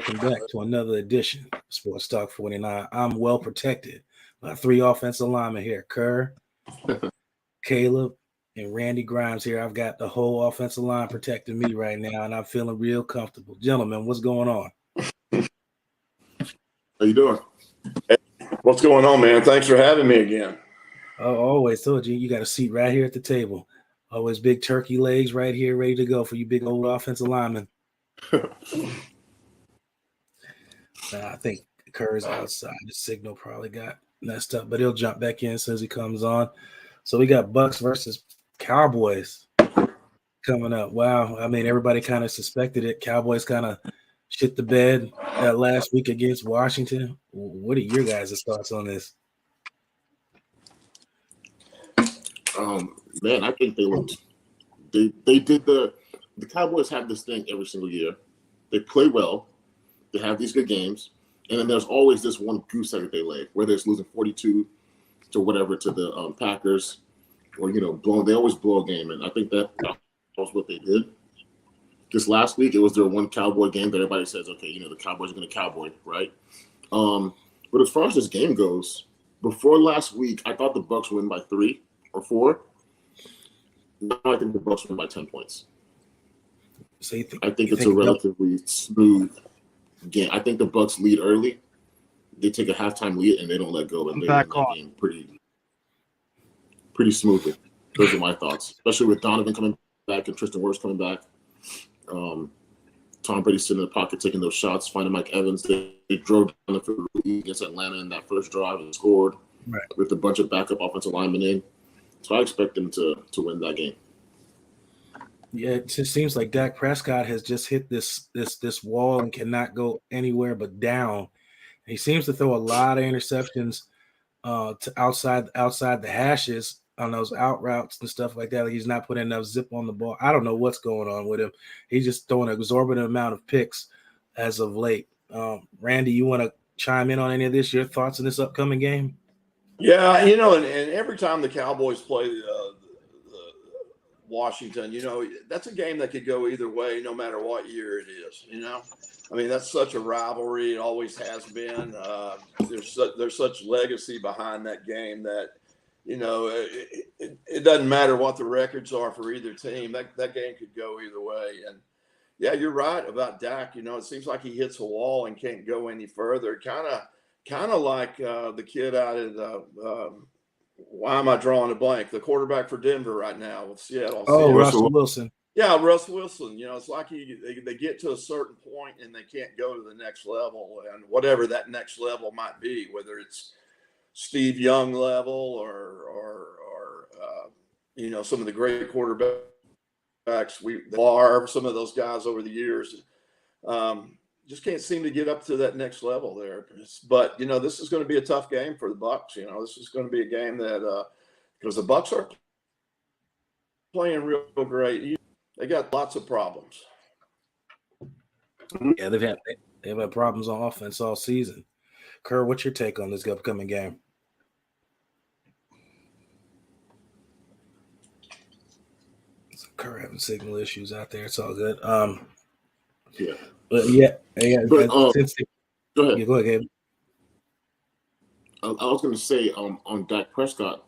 welcome back to another edition of Sports Talk 49. I'm well protected by three offensive linemen here, Kerr, Caleb, and Randy Grimes here. I've got the whole offensive line protecting me right now, and I'm feeling real comfortable. Gentlemen, what's going on? How you doing? Hey, what's going on, man? Thanks for having me again. Oh, always told you got a seat right here at the table. Always big turkey legs right here, ready to go for you big old offensive linemen. I think Kerr's outside. The signal probably got messed up, but he'll jump back in as soon as he comes on. So we got Bucks versus Cowboys coming up. Wow. I mean, everybody kind of suspected it. Cowboys kind of shit the bed that last week against Washington. What are your guys' thoughts on this? Man, I think they did the Cowboys have this thing every single year. They play well. They have these good games. And then there's always this one goose egg they lay, whether it's losing 42 to whatever to the Packers or, they always blow a game. And I think that was what they did. This last week, it was their one Cowboy game that everybody says, okay, the Cowboys are going to Cowboy, right? But as far as this game goes, before last week, I thought the Bucks would win by 3 or 4. Now I think the Bucks win by 10 points. So I think it's a relatively smooth game. I think the Bucks lead early. They take a halftime lead and they don't let go, and they win that game pretty smoothly. Those are my thoughts, especially with Donovan coming back and Tristan Wirfs coming back. Tom Brady sitting in the pocket taking those shots, finding Mike Evans. They drove down the field against Atlanta in that first drive and scored with a bunch of backup offensive linemen in. So I expect them to win that game. Yeah, it just seems like Dak Prescott has just hit this wall and cannot go anywhere but down. He seems to throw a lot of interceptions to outside the hashes on those out routes and stuff like that. Like he's not putting enough zip on the ball. I don't know what's going on with him. He's just throwing an exorbitant amount of picks as of late. Randy, you want to chime in on any of this? Your thoughts on this upcoming game? Yeah, and every time the Cowboys play Washington, that's a game that could go either way, no matter what year it is. I mean, that's such a rivalry. It always has been. There's such legacy behind that game that, it doesn't matter what the records are for either team. That game could go either way. And yeah, you're right about Dak. It seems like he hits a wall and can't go any further. Kind of like the kid out of why am I drawing a blank? The quarterback for Denver right now with Seattle. Oh, Russell Wilson. Yeah, Russell Wilson. It's like they get to a certain point and they can't go to the next level, and whatever that next level might be, whether it's Steve Young level or some of the great quarterbacks some of those guys over the years. Just can't seem to get up to that next level there. But, this is going to be a tough game for the Bucs. This is going to be a game that because the Bucs are playing real great. They got lots of problems. Yeah, they've had problems on offense all season. Kerr, what's your take on this upcoming game? So Kerr having signal issues out there. It's all good. Yeah. But go ahead. Yeah, go ahead, Gabe. I was going to say on Dak Prescott,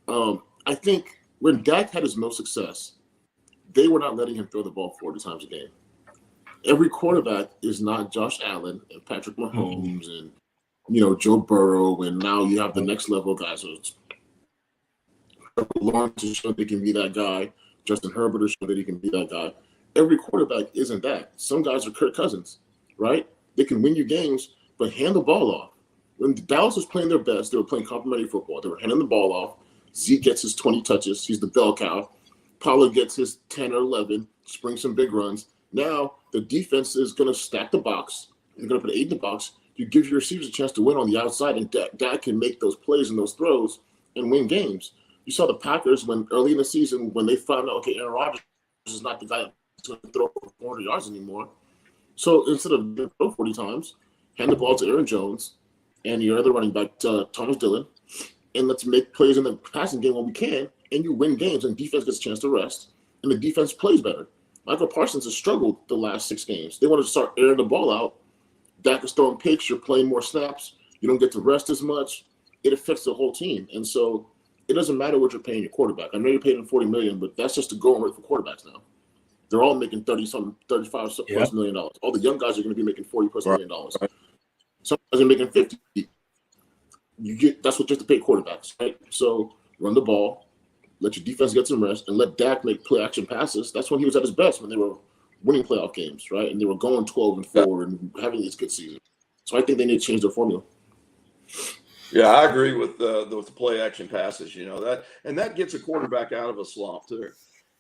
I think when Dak had his most success, they were not letting him throw the ball 40 times a game. Every quarterback is not Josh Allen and Patrick Mahomes and Joe Burrow, and now you have the next level guys. So it's Lawrence has shown they can be that guy. Justin Herbert has shown that he can be that guy. Every quarterback isn't that. Some guys are Kirk Cousins, right? They can win you games, but hand the ball off. When Dallas was playing their best, they were playing complimentary football. They were handing the ball off. Zeke gets his 20 touches. He's the bell cow. Pollard gets his 10 or 11, springs some big runs. Now the defense is going to stack the box. They're going to put 8 in the box. You give your receivers a chance to win on the outside, and Dak can make those plays and those throws and win games. You saw the Packers when early in the season when they found out, okay, Aaron Rodgers is not the guy that's going to throw for 400 yards anymore. So instead of throw 40 times, hand the ball to Aaron Jones and your other running back, Thomas Dillon, and let's make plays in the passing game when we can, and you win games, and defense gets a chance to rest, and the defense plays better. Michael Parsons has struggled the last 6 games. They want to start airing the ball out Dak is throwing picks, you're playing more snaps, you don't get to rest as much. It affects the whole team. And so it doesn't matter what you're paying your quarterback. I know you're paying him $40 million, but that's just the going rate for quarterbacks now. They're all making 35 plus $1 million. All the young guys are going to be making $40 plus $1 million. Some guys are making 50. That's what you have to pay quarterbacks, right? So run the ball, let your defense get some rest, and let Dak make play action passes. That's when he was at his best, when they were winning playoff games, right? And they were going 12-4 and having these good seasons. So I think they need to change their formula. Yeah, I agree with the play action passes. That gets a quarterback out of a slump too.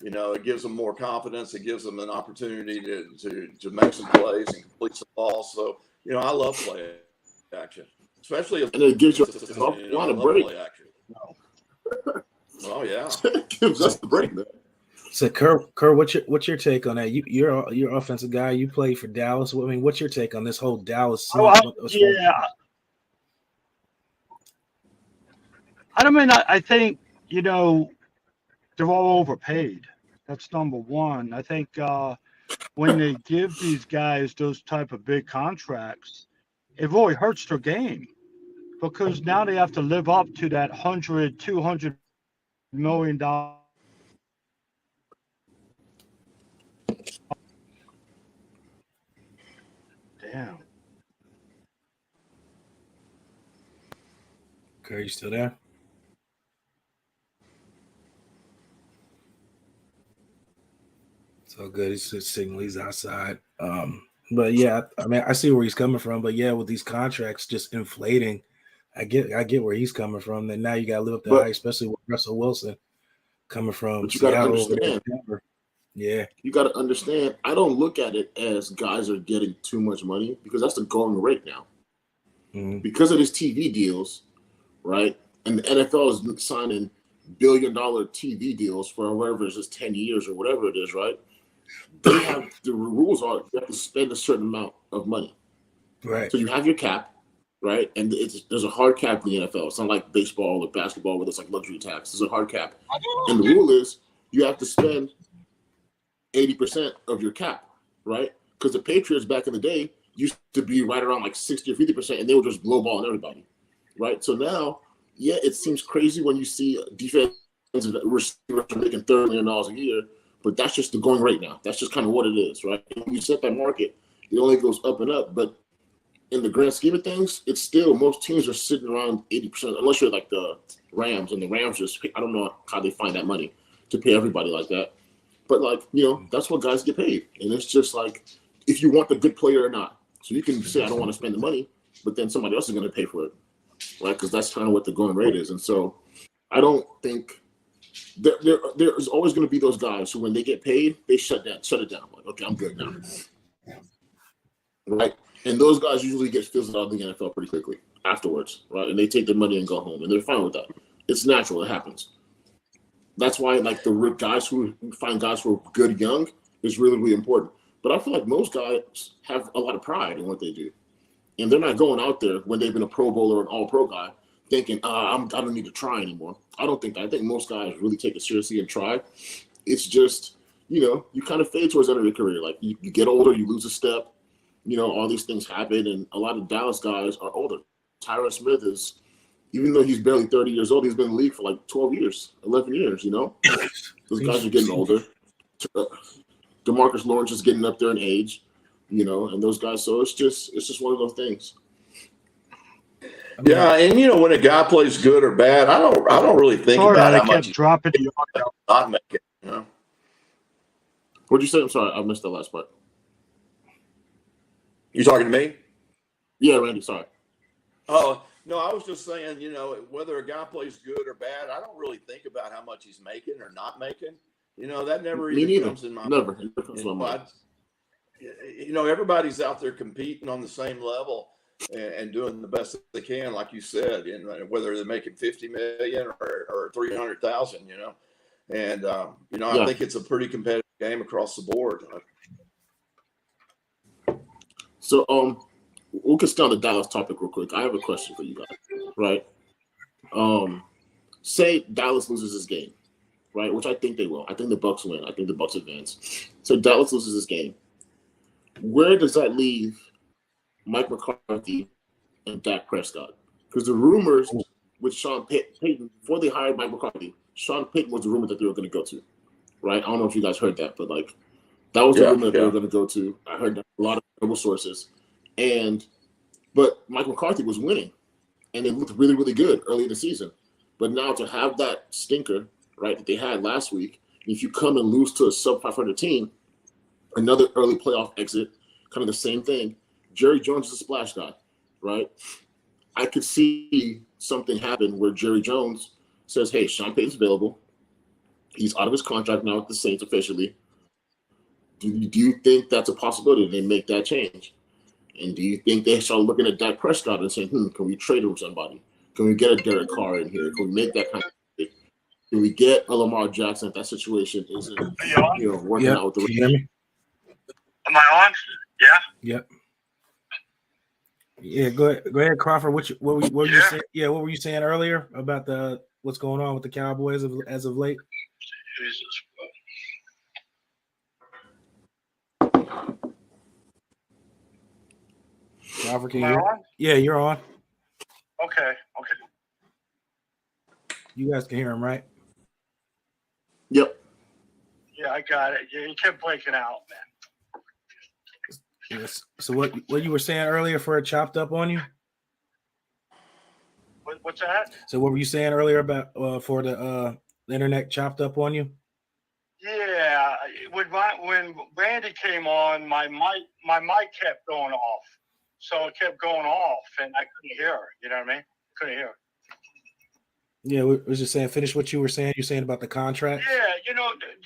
It gives them more confidence. It gives them an opportunity to make some plays and complete some balls. So I love play action, especially if and it gives you a lot of break. Play action. Oh yeah, it gives us the break, man. So Kerr, what's your take on that? You're an offensive guy. You play for Dallas. I mean, what's your take on this whole Dallas scene? I think they're all overpaid. That's number one. I think when they give these guys those type of big contracts, it really hurts their game because now they have to live up to that $200 million. Damn. Kerr, you still there? So good. He's just signal. He's outside. But yeah, I mean, I see where he's coming from. But yeah, with these contracts just inflating, I get where he's coming from. And now you got to live up to high, especially with Russell Wilson coming from. But you got to understand. Yeah, you got to understand. I don't look at it as guys are getting too much money because that's the going rate now. Mm-hmm. Because of these TV deals, right? And the NFL is signing $1 billion TV deals for whatever it's just 10 years or whatever it is, right? They have the rules are you have to spend a certain amount of money. Right. So you have your cap, right? And there's a hard cap in the NFL. It's not like baseball or basketball where there's like luxury tax. There's a hard cap. And the rule is you have to spend 80% of your cap, right? Because the Patriots back in the day used to be right around like 60 or 50%, and they were just lowballing everybody, right? So now, yeah, it seems crazy when you see defensive receivers making $30 million a year, but that's just the going rate now. That's just kind of what it is, right? When you set that market, it only goes up and up. But in the grand scheme of things, it's still most teams are sitting around 80%, unless you're like the Rams, and the Rams just I don't know how they find that money to pay everybody like that. But like that's what guys get paid, and it's just like if you want the good player or not. So you can say I don't want to spend the money, but then somebody else is going to pay for it, right? Because that's kind of what the going rate is. And so I don't think there's always going to be those guys who when they get paid, they shut it down. Like, okay, I'm good now, right? And those guys usually get fizzled out of the NFL pretty quickly afterwards, right? And they take their money and go home, and they're fine with that. It's natural. It happens. That's why, like, the guys who find guys who are good young is really, really important. But I feel like most guys have a lot of pride in what they do. And they're not going out there when they've been a Pro Bowler or an All-Pro guy thinking, I don't need to try anymore. I don't think that. I think most guys really take it seriously and try. It's just, you kind of fade towards the end of your career. Like, you get older, you lose a step. All these things happen. And a lot of Dallas guys are older. Tyron Smith is, even though he's barely 30 years old, he's been in the league for like 12 years, 11 years, Those guys are getting older. DeMarcus Lawrence is getting up there in age, and those guys. So it's just one of those things. Yeah, and when a guy plays good or bad, I don't really think about how much dropping not make it. What'd you say? I'm sorry, I missed the last part. You talking to me? Yeah, Randy. Sorry. Oh no, I was just saying, whether a guy plays good or bad, I don't really think about how much he's making or not making. That never even comes in my mind. Everybody's out there competing on the same level and doing the best they can, like you said, and whether they're making 50 million or 300,000, and I think it's a pretty competitive game across the board. So we'll get on the Dallas topic real quick. I have a question for you guys, right? Say Dallas loses this game, right? Which I think they will. I think the Bucs win. I think the Bucs advance. So Dallas loses this game. Where does that leave Mike McCarthy and Dak Prescott. Because the rumors with Sean Payton, before they hired Mike McCarthy, Sean Payton was the rumor that they were going to go to, right? I don't know if you guys heard that, but like that was the rumor that they were going to go to. I heard that from a lot of credible sources. But Mike McCarthy was winning, and they looked really, really good early in the season. But now to have that stinker, right, that they had last week, if you come and lose to a sub-500 team, another early playoff exit, kind of the same thing. Jerry Jones is a splash guy, right? I could see something happen where Jerry Jones says, hey, Sean Payton's available. He's out of his contract now with the Saints officially. Do you think that's a possibility? They make that change? And do you think they start looking at Dak Prescott and saying, can we trade him with somebody? Can we get a Derek Carr in here? Can we make that kind of thing? Can we get a Lamar Jackson if that situation isn't working out with the Can you hear me? Am I on? Yeah. Yep. Yeah, go ahead, Crawford. What were you saying? Yeah, what were you saying earlier about what's going on with the Cowboys as of late? Jesus. Crawford, can Am I you? on? Yeah, you're on. Okay. You guys can hear him, right? Yep. Yeah, I got it. Yeah, you kept breaking out, man. Yes. So what you were saying earlier for it chopped up on you? What's that? So what were you saying earlier about for the internet chopped up on you? Yeah, when Randy came on, my mic kept going off, so it kept going off, and I couldn't hear her. You know what I mean? Couldn't hear her. Yeah, we was just saying. Finish what you were saying. You're saying about the contract. Yeah,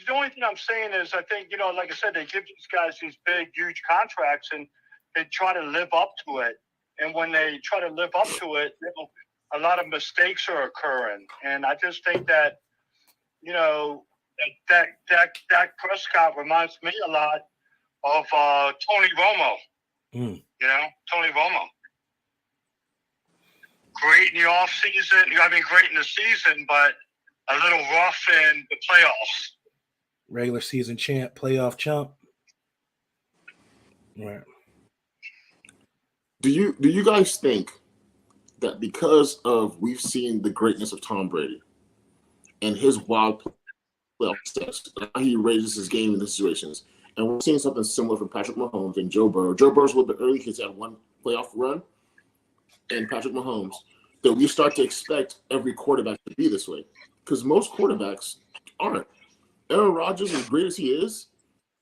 the only thing I'm saying is I think like I said, they give these guys these big, huge contracts, and they try to live up to it. And when they try to live up to it, a lot of mistakes are occurring. And I just think that Dak Prescott reminds me a lot of Tony Romo. Tony Romo. Great in the off season. Great in the season, but a little rough in the playoffs. Regular season champ, playoff chump. Right. Do you guys think that because of we've seen the greatness of Tom Brady and his wild playoff steps, how he raises his game in these situations, and we're seeing something similar from Patrick Mahomes and Joe Burrow. Joe Burrow's a little bit early because he had one playoff run, and Patrick Mahomes, that we start to expect every quarterback to be this way. Because most quarterbacks aren't. Aaron Rodgers, as great as he is,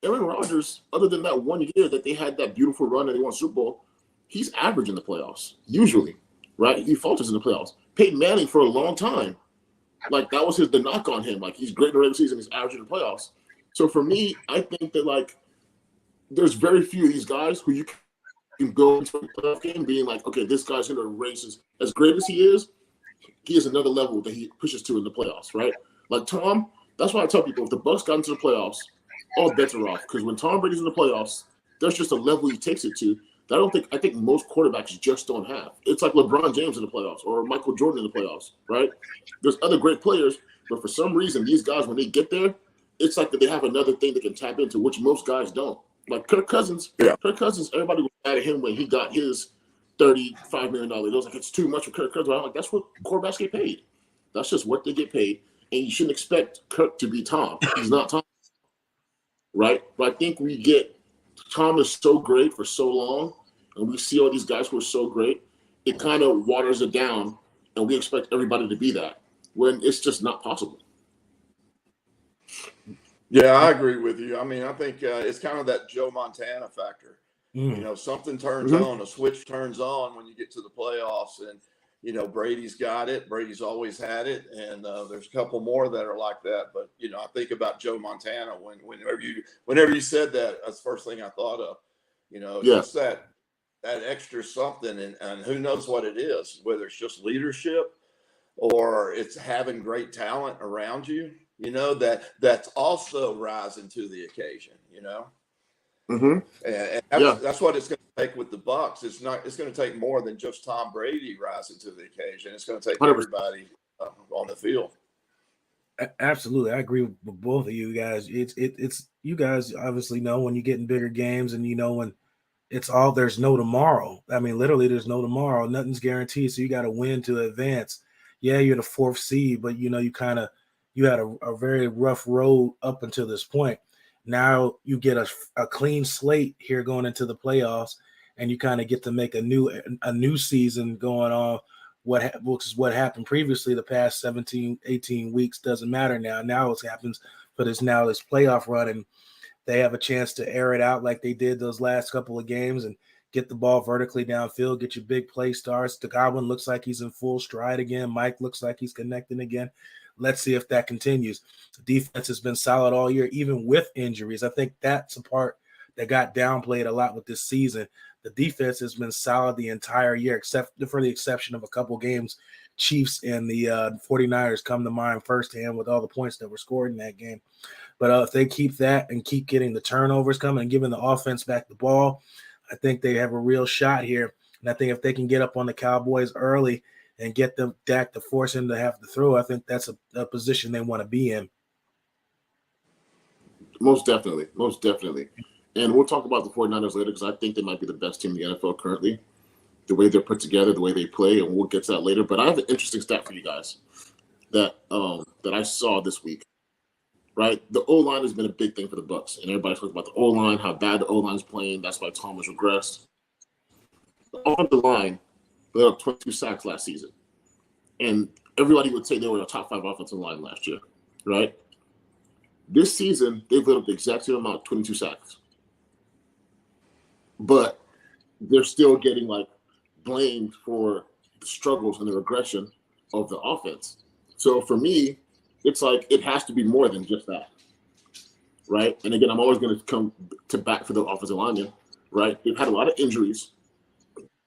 Aaron Rodgers, other than that 1 year that they had that beautiful run and they won Super Bowl, he's average in the playoffs, usually, right? He falters in the playoffs. Peyton Manning, for a long time, like that was the knock on him. Like he's great in the regular season, he's average in the playoffs. So for me, I think that like there's very few of these guys who you can go into a playoff game being like, okay, this guy's going to race as great as he is another level that he pushes to in the playoffs, right? Like Tom, that's why I tell people if the Bucs got into the playoffs, all bets are off. Because when Tom Brady's in the playoffs, there's just a level he takes it to that I think most quarterbacks just don't have. It's like LeBron James in the playoffs or Michael Jordan in the playoffs, right? There's other great players, but for some reason, these guys, when they get there, it's like that they have another thing they can tap into, which most guys don't. Like Kirk Cousins, everybody was mad at him when he got his $35 million. It was like, it's too much for Kirk Cousins. I'm like, that's what quarterbacks get paid. That's just what they get paid. And you shouldn't expect Kirk to be Tom. He's not Tom, right? But I think we get Tom is so great for so long, and we see all these guys who are so great, it kind of waters it down, and we expect everybody to be that when it's just not possible. Yeah, I agree with you. I think it's kind of that Joe Montana factor. Something turns on, a switch turns on when you get to the playoffs, and Brady's got it. Brady's always had it, and there's a couple more that are like that. But I think about Joe Montana whenever you said that, that's the first thing I thought of. Just that extra something, and who knows what it is, whether it's just leadership or it's having great talent around you. That's also rising to the occasion. And that's what it's going to take with the Bucs. It's going to take more than just Tom Brady rising to the occasion. It's going to take 100%. Everybody on the field. Absolutely, I agree with both of you guys. It's you guys obviously know when you get in bigger games, and when there's no tomorrow. I mean, literally, there's no tomorrow. Nothing's guaranteed. So you got to win to advance. Yeah, you're the 4th seed, but you had a very rough road up until this point. Now you get a clean slate here going into the playoffs, and you kind of get to make a new season going on. Which is what happened previously. The past 17, 18 weeks doesn't matter now. Now it happens for this playoff run, and they have a chance to air it out like they did those last couple of games and get the ball vertically downfield, get your big play starts. The Godwin looks like he's in full stride again. Mike looks like he's connecting again. Let's see if that continues. The defense has been solid all year, even with injuries. I think that's a part that got downplayed a lot with this season. The defense has been solid the entire year, except for the exception of a couple games. Chiefs and the 49ers come to mind firsthand with all the points that were scored in that game. But if they keep that and keep getting the turnovers coming and giving the offense back the ball, I think they have a real shot here. And I think if they can get up on the Cowboys early and get them Dak to force him to have to throw, I think that's a position they want to be in. Most definitely. Most definitely. And we'll talk about the 49ers later because I think they might be the best team in the NFL currently. The way they're put together, the way they play, and we'll get to that later. But I have an interesting stat for you guys that I saw this week. Right, the O-line has been a big thing for the Bucs, and everybody's talking about the O-line, how bad the O-line's playing. That's why Tom has regressed. On the line, they had 22 sacks last season, and everybody would say they were a top 5 offensive line last year. Right, this season they've lit up the exact same amount, 22 sacks, but they're still getting blamed for the struggles and the regression of the offense. So for me, it's it has to be more than just that, right? And again, I'm always going to come to bat for the offensive linemen, right? They've had a lot of injuries.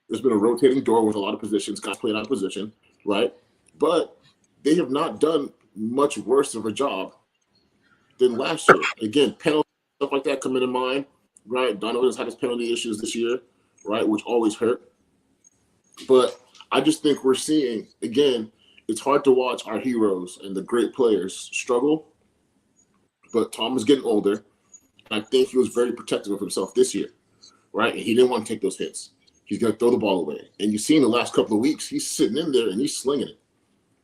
There's been a rotating door with a lot of positions, guys playing out of position, right? But they have not done much worse of a job than last year. Again, penalties, stuff like that come into mind, right? Donovan's had his penalty issues this year, right, which always hurt. But I just think we're seeing, again, it's hard to watch our heroes and the great players struggle, but Tom is getting older, and I think he was very protective of himself this year, right? And he didn't want to take those hits. He's going to throw the ball away. And you've seen the last couple of weeks, he's sitting in there and he's slinging it,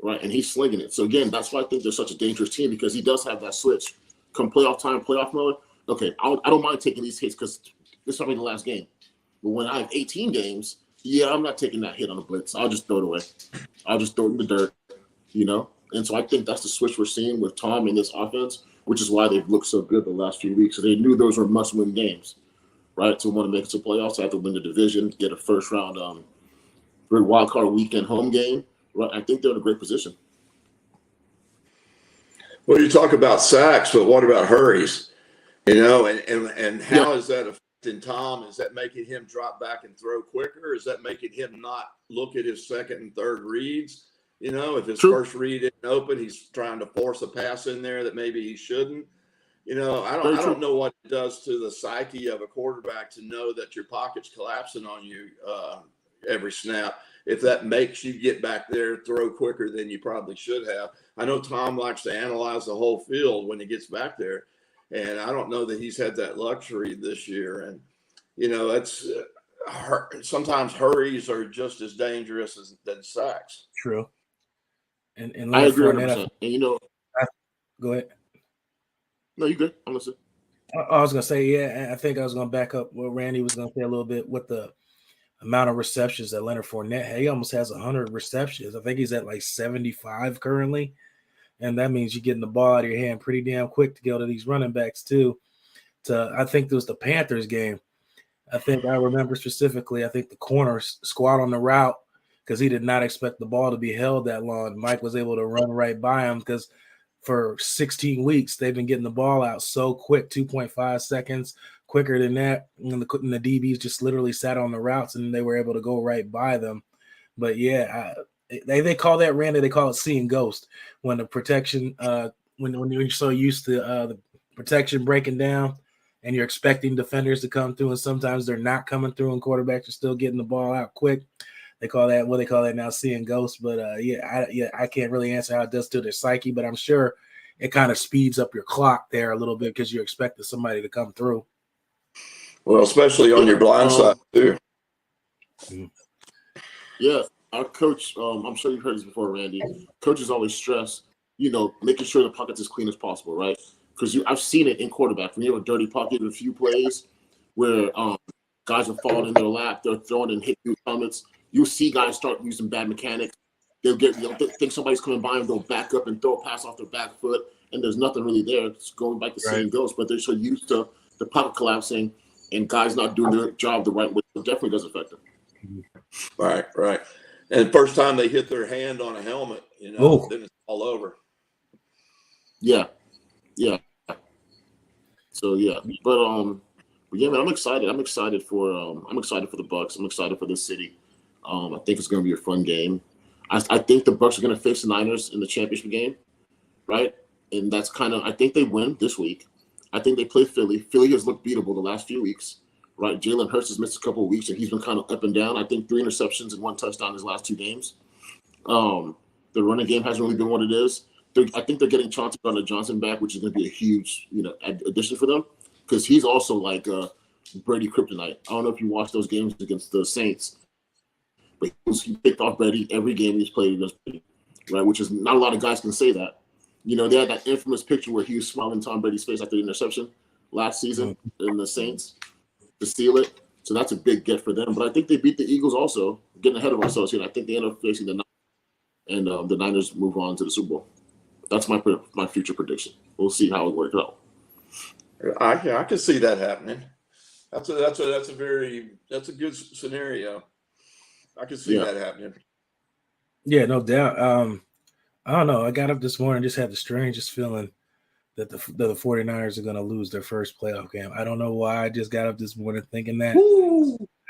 right? And he's slinging it. So, again, that's why I think they're such a dangerous team because he does have that switch. Come playoff time, playoff mode, okay, I don't mind taking these hits because this is probably the last game. But when I have 18 games, yeah, I'm not taking that hit on the blitz. I'll just throw it away. I'll just throw it in the dirt. And so I think that's the switch we're seeing with Tom in this offense, which is why they've looked so good the last few weeks. So they knew those were must-win games, right? To want to make it to playoffs, they have to win the division, get a first-round wild card weekend home game. Right? I think they're in a great position. Well, you talk about sacks, but what about hurries? And how is that affecting Tom? Is that making him drop back and throw quicker? Is that making him not look at his second and third reads? If his first read isn't open, he's trying to force a pass in there that maybe he shouldn't. I don't know what it does to the psyche of a quarterback to know that your pocket's collapsing on you every snap. If that makes you get back there, throw quicker than you probably should have. I know Tom likes to analyze the whole field when he gets back there, and I don't know that he's had that luxury this year. And it's sometimes hurries are just as dangerous than sacks. True. And I agree 100%. And go ahead. No, you good. I'm listening. I was gonna say, yeah. I think I was gonna back up what Randy was gonna say a little bit with the amount of receptions that Leonard Fournette had. He almost has 100 receptions. I think he's at 75 currently, and that means you're getting the ball out of your hand pretty damn quick to go to these running backs too. I think it was the Panthers game. I think I remember specifically. I think the corners squat on the route because he did not expect the ball to be held that long. Mike was able to run right by him because for 16 weeks, they've been getting the ball out so quick, 2.5 seconds quicker than that. And the DBs just literally sat on the routes and they were able to go right by them. But yeah, they call that, Randy, they call it seeing ghost when the protection, when you're so used to the protection breaking down and you're expecting defenders to come through and sometimes they're not coming through and quarterbacks are still getting the ball out quick. They call that now, seeing ghosts. But I can't really answer how it does to their psyche, but I'm sure it kind of speeds up your clock there a little bit because you're expecting somebody to come through. Well, especially on your blind side too. Yeah, our coach, I'm sure you've heard this before, Randy. Coaches always stress, making sure the pocket's as clean as possible, right? Because I've seen it in quarterback. When you have a dirty pocket in a few plays where guys are falling in their lap, they're throwing and hitting helmets, you'll see guys start using bad mechanics. They'll think somebody's coming by and they'll back up and throw a pass off their back foot, and there's nothing really there. It's going back the same goes, but they're so used to the pocket collapsing and guys not doing their job the right way. It definitely does affect them. Right. And the first time they hit their hand on a helmet, then it's all over. Yeah. So yeah, but yeah, man, I'm excited. I'm excited for the Bucs. I'm excited for this city. I think it's going to be a fun game. I think the Bucs are going to face the Niners in the championship game, right? And that's I think they win this week. I think they play Philly. Philly has looked beatable the last few weeks, right? Jalen Hurts has missed a couple of weeks, and he's been kind of up and down. I think 3 interceptions and 1 touchdown in his last 2 games. The running game hasn't really been what it is. I think they're getting Chauncey Gardner-Johnson back, which is going to be a huge, addition for them, because he's also like Brady kryptonite. I don't know if you watched those games against the Saints, but he picked off Brady every game he's played against Brady, right? Which is not a lot of guys can say that. They had that infamous picture where he was smiling in Tom Brady's face after the interception last season in the Saints to seal it. So that's a big get for them. But I think they beat the Eagles also, getting ahead of ourselves here. I think they end up facing the Niners, and the Niners move on to the Super Bowl. That's my future prediction. We'll see how it works out. I can see that happening. That's a good scenario. I can see that happening. Yeah, no doubt. I don't know. I got up this morning, just had the strangest feeling that the 49ers are going to lose their first playoff game. I don't know why. I just got up this morning thinking that.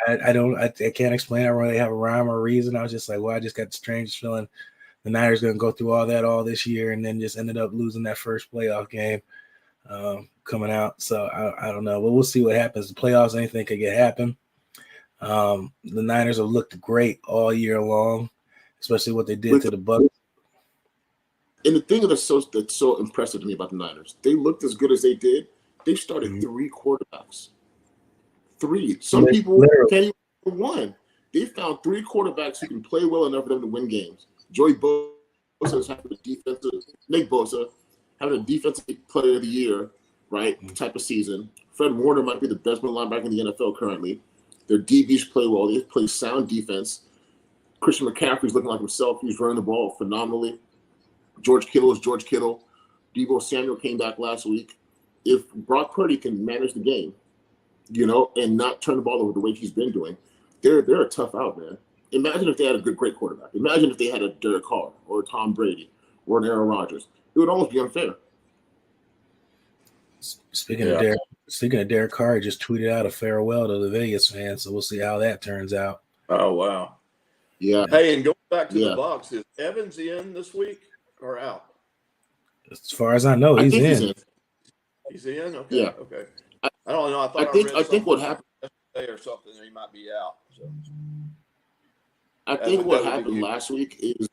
I can't explain. I don't really have a rhyme or reason. I was just like, well, I just got the strangest feeling the Niners going to go through all this year and then just ended up losing that first playoff game coming out. So I don't know. But we'll see what happens. The playoffs, anything could happen. The Niners have looked great all year long, especially what they did to the Bucs. And the thing that's so impressive to me about the Niners, they looked as good as they did. They started 3 quarterbacks. 3. Some people can't even 1. They found 3 quarterbacks who can play well enough for them to win games. Joey Bosa is having Nick Bosa having a defensive player of the year, right, type of season. Fred Warner might be the best middle linebacker in the NFL currently. Their DBs play well. They play sound defense. Christian McCaffrey's looking like himself. He's running the ball phenomenally. George Kittle is George Kittle. Deebo Samuel came back last week. If Brock Purdy can manage the game, and not turn the ball over the way he's been doing, they're a tough out, man. Imagine if they had a great quarterback. Imagine if they had a Derek Carr or a Tom Brady or an Aaron Rodgers. It would almost be unfair. Speaking of Derek Carr, he just tweeted out a farewell to the Vegas fans, so we'll see how that turns out. Oh, wow. Yeah. Hey, and going back to the Bucs, is Evans in this week or out? As far as I know, he's in. He's in? Okay. Yeah. Okay. I don't know. I think what happened yesterday or something, he might be out. So. I think what happened last week is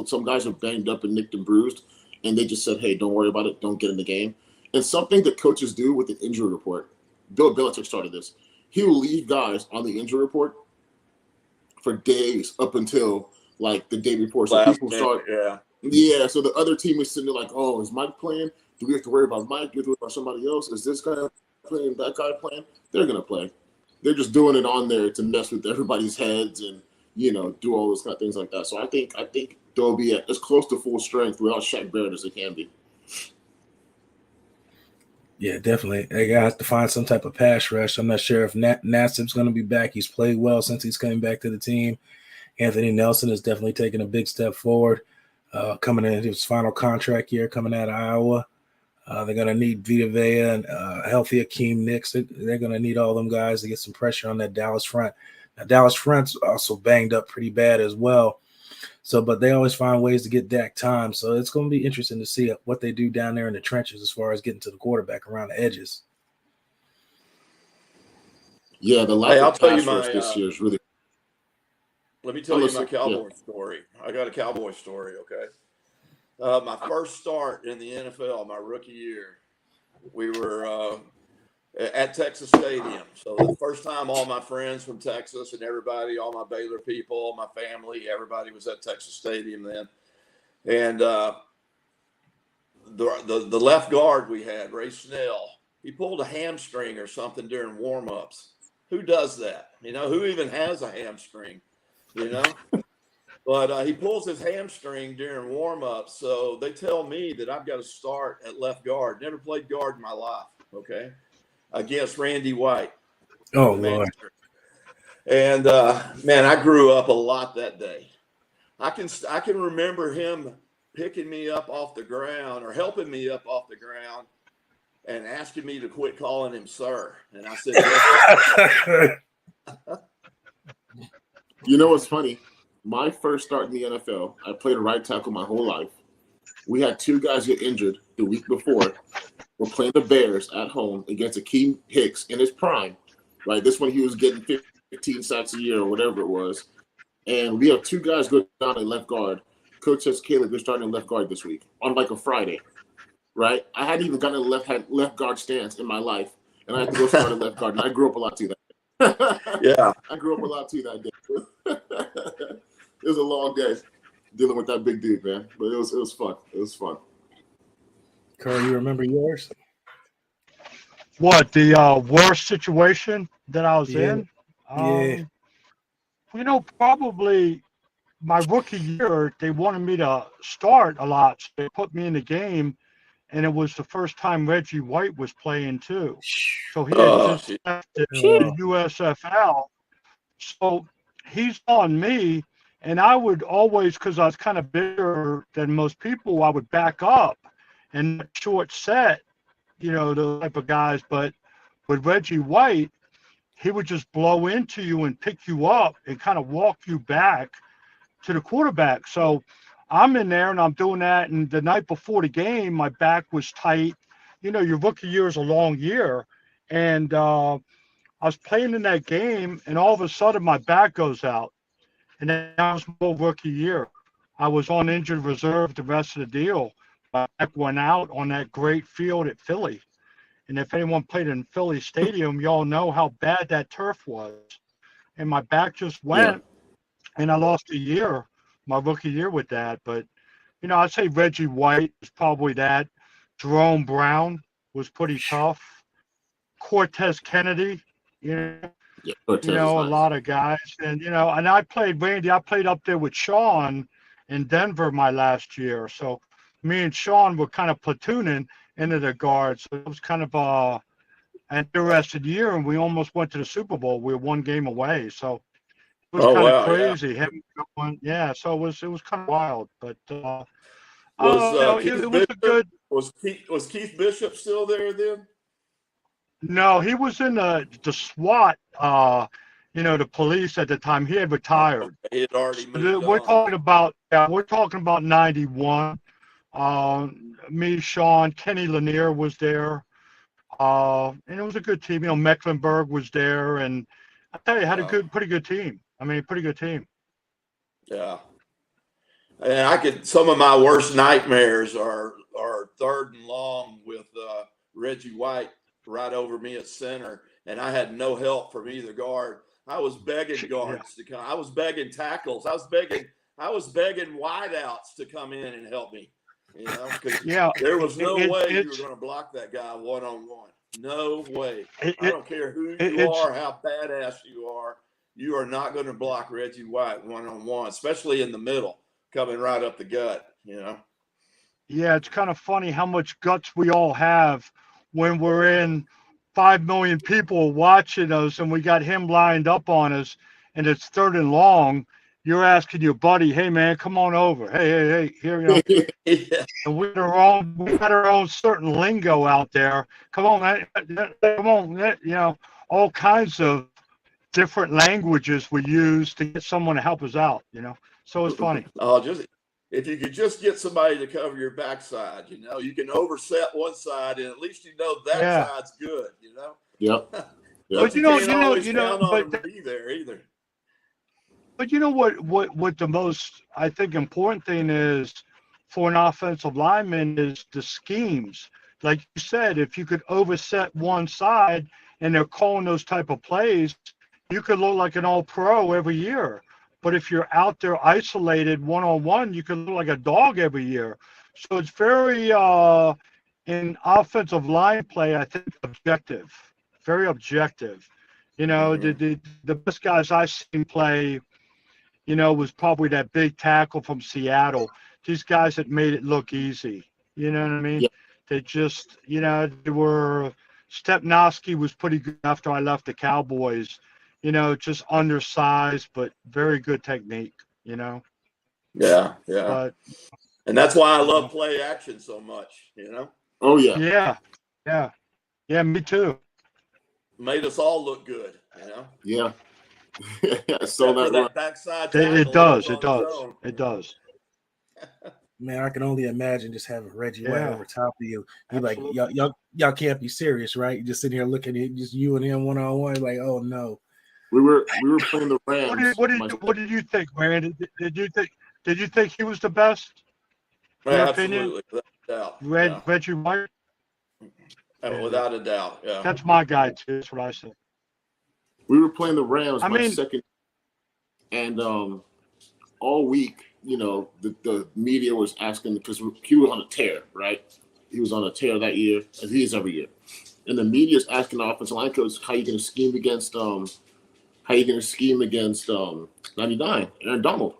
some guys are banged up and nicked and bruised, and they just said, hey, don't worry about it. Don't get in the game. And something that coaches do with the injury report, Bill Belichick started this. He will leave guys on the injury report for days up until like the day before. So people start, so the other team is sitting there like, oh, is Mike playing? Do we have to worry about Mike? Do we have to worry about somebody else? Is this guy playing? That guy playing? They're going to play. They're just doing it on there to mess with everybody's heads and, do all those kind of things like that. So I think they'll be as close to full strength without Shaq Barrett as they can be. Yeah, definitely. They got to find some type of pass rush. I'm not sure if Nassib's going to be back. He's played well since he's coming back to the team. Anthony Nelson has definitely taken a big step forward coming in his final contract year coming out of Iowa. They're going to need Vita Vea and healthy Akeem Nicks. They're going to need all them guys to get some pressure on that Dallas front. Now, Dallas front's also banged up pretty bad as well. So, but they always find ways to get Dak time. So it's going to be interesting to see what they do down there in the trenches as far as getting to the quarterback around the edges. Yeah, the lack of pass rush this year is really. Let me tell you my Cowboys story. I got a Cowboys story, okay? My first start in the NFL, my rookie year, we were at Texas Stadium. So the first time all my friends from Texas and everybody, all my Baylor people, my family, everybody was at Texas Stadium then. And the left guard we had, Ray Snell, he pulled a hamstring or something during warm-ups. Who does that? Who even has a hamstring? But he pulls his hamstring during warm-ups. So they tell me that I've got to start at left guard. Never played guard in my life, okay, against Randy White. Oh, Lord. And, man, I grew up a lot that day. I can remember him picking me up off the ground or helping me up off the ground and asking me to quit calling him sir. And I said, yes. You know what's funny? My first start in the NFL, I played a right tackle my whole life. We had 2 guys get injured the week before. We're playing the Bears at home against Akeem Hicks in his prime. Right, this one he was getting 15 sacks a year or whatever it was. And we have 2 guys go down at left guard. Coach says, Caleb, you're starting at left guard this week on like a Friday. Right? I hadn't even gotten a left guard stance in my life. And I had to go start at left guard. And I grew up a lot too that day. Yeah. I grew up a lot too that day. It was a long day dealing with that big dude, man. But it was fun. It was fun. Carl, you remember yours? What, the worst situation that I was in? Yeah. Probably my rookie year, they wanted me to start a lot. So they put me in the game, and it was the first time Reggie White was playing too. So he had just left the USFL. So he's on me, and I would always, because I was kind of bigger than most people, I would back up and short set, the type of guys. But with Reggie White, he would just blow into you and pick you up and kind of walk you back to the quarterback. So I'm in there and I'm doing that. And the night before the game, my back was tight. Your rookie year is a long year. And I was playing in that game, and all of a sudden my back goes out. And that was my whole rookie year. I was on injured reserve the rest of the deal. My back went out on that great field at Philly. And if anyone played in Philly Stadium, y'all know how bad that turf was. And my back just went, and I lost a year, my rookie year with that. But, I'd say Reggie White was probably that. Jerome Brown was pretty tough. Cortez Kennedy, Cortez a lot of guys. And, and I played up there with Sean in Denver my last year. So me and Sean were kind of platooning into the guards. So it was kind of an interesting year, and we almost went to the Super Bowl. We were 1 game away. So it was kind of crazy. Yeah. So it was kind of wild. But it was a good. Was Keith Bishop still there then? No, he was in the SWAT, the police at the time. He had retired. He had already moved We're on. talking about 91. Me, Sean, Kenny Lanier was there. And it was a good team. Mecklenburg was there, and I tell you, had a pretty good team. Pretty good team. Yeah. And some of my worst nightmares are 3rd and long with Reggie White right over me at center, and I had no help from either guard. I was begging guards to come. I was begging tackles. I was begging wideouts to come in and help me. Because there was no way you were going to block that guy one-on-one. No way. I don't care who you are, how badass you are not going to block Reggie White one-on-one, especially in the middle, coming right up the gut, Yeah, it's kind of funny how much guts we all have when we're in 5 million people watching us and we got him lined up on us and it's 3rd and long. You're asking your buddy, hey, man, come on over. Hey, here, Yeah. And we got our own certain lingo out there. Come on, man. Come on. All kinds of different languages we use to get someone to help us out, So it's funny. If you could just get somebody to cover your backside, you can overset one side and at least that side's good, Yep. But you can't always count on them to be there either. But what the most, I think, important thing is for an offensive lineman is the schemes like you said, if you could overset one side and they're calling those type of plays, you could look like an all-pro every year. But if you're out there isolated one-on-one, you can look like a dog every year. So it's very, in offensive line play, I think objective, very objective. You know, the best guys I've seen play, you know, was probably that big tackle from Seattle. These guys that made it look easy. You know what I mean? Yeah. They just, you know, they were. Stepnoski was pretty good after I left the Cowboys. You know, just undersized, but very good technique. You know. Yeah. But And that's why I love play action so much. You know. Oh yeah. Yeah. Me too. Made us all look good. You know. Yeah. So that backside It does. Man, I can only imagine just having Reggie White over top of you. You're like, Absolutely. y'all can't be serious, right? You're just sitting here looking at just you and him one-on-one, like, oh no. we were playing the Rams. What did you think, man? Did you think he was the best? Yeah, Your absolutely, without a doubt. Reggie White? Without a doubt. Yeah. That's my guy too. That's what I said. We were playing the Rams second, and all week, you know, the media was asking because he was on a tear, right? He was on a tear that year, as he is every year. And the media is asking the offensive line coach, how you going to scheme against 99, Aaron Donald?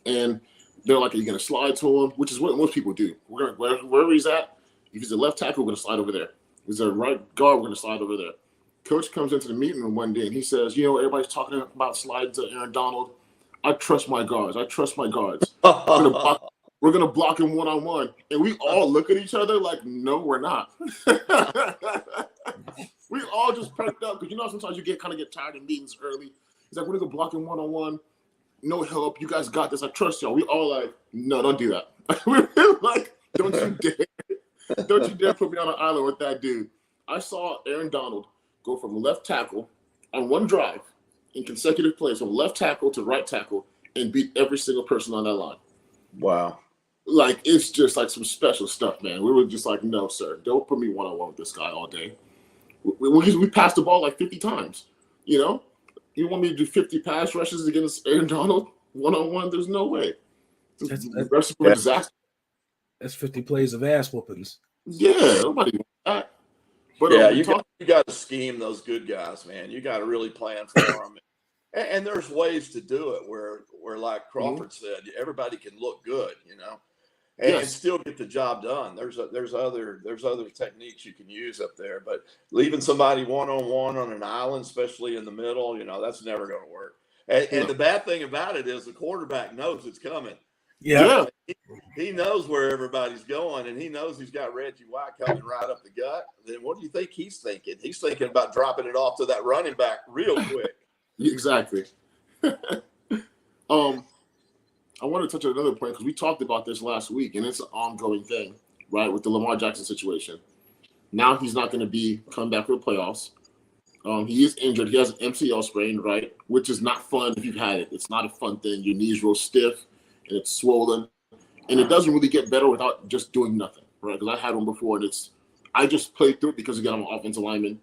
And they're like, are you going to slide to him? Which is what most people do. We're gonna, wherever he's at, if he's a left tackle, we're going to slide over there. If he's a right guard, we're going to slide over there. Coach comes into the meeting room one day and he says, you know, everybody's talking about sliding to Aaron Donald. I trust my guards. We're gonna block him one-on-one. And we all look at each other like, no, we're not. We all just perked up because you know sometimes you get tired of meetings early. He's like, we're gonna block him one-on-one. No help. You guys got this. I trust y'all. We all like, no, don't do that. We're like, don't you dare. Don't you dare put me on an island with that dude. I saw Aaron Donald go from left tackle on one drive in consecutive plays from left tackle to right tackle and beat every single person on that line. Wow. Like, it's just like some special stuff, man. We were just like, no, sir, don't put me one-on-one with this guy all day. We passed the ball like 50 times, you know? You want me to do 50 pass rushes against Aaron Donald one-on-one? There's no way. That's recipe for disaster. That's 50 plays of ass whoopings. Yeah, nobody wants that. But yeah, you got to scheme those good guys, man. You got to really plan for them. And there's ways to do it where like Crawford said, everybody can look good, you know, and still get the job done. There's other techniques you can use up there, but leaving somebody one-on-one on an island, especially in the middle, you know, that's never going to work. And the bad thing about it is the quarterback knows it's coming. Yeah. He knows where everybody's going, and he knows he's got Reggie White coming right up the gut. Then what do you think he's thinking? He's thinking about dropping it off to that running back real quick. Exactly. I want to touch on another point because we talked about this last week, and it's an ongoing thing, right, with the Lamar Jackson situation. Now he's not going to be coming back for the playoffs. He is injured. He has an MCL sprain, right, which is not fun if you've had it. It's not a fun thing. Your knee's real stiff, and it's swollen. And it doesn't really get better without just doing nothing, right? Because I had one before, and I just played through it because, again, I'm an offensive lineman.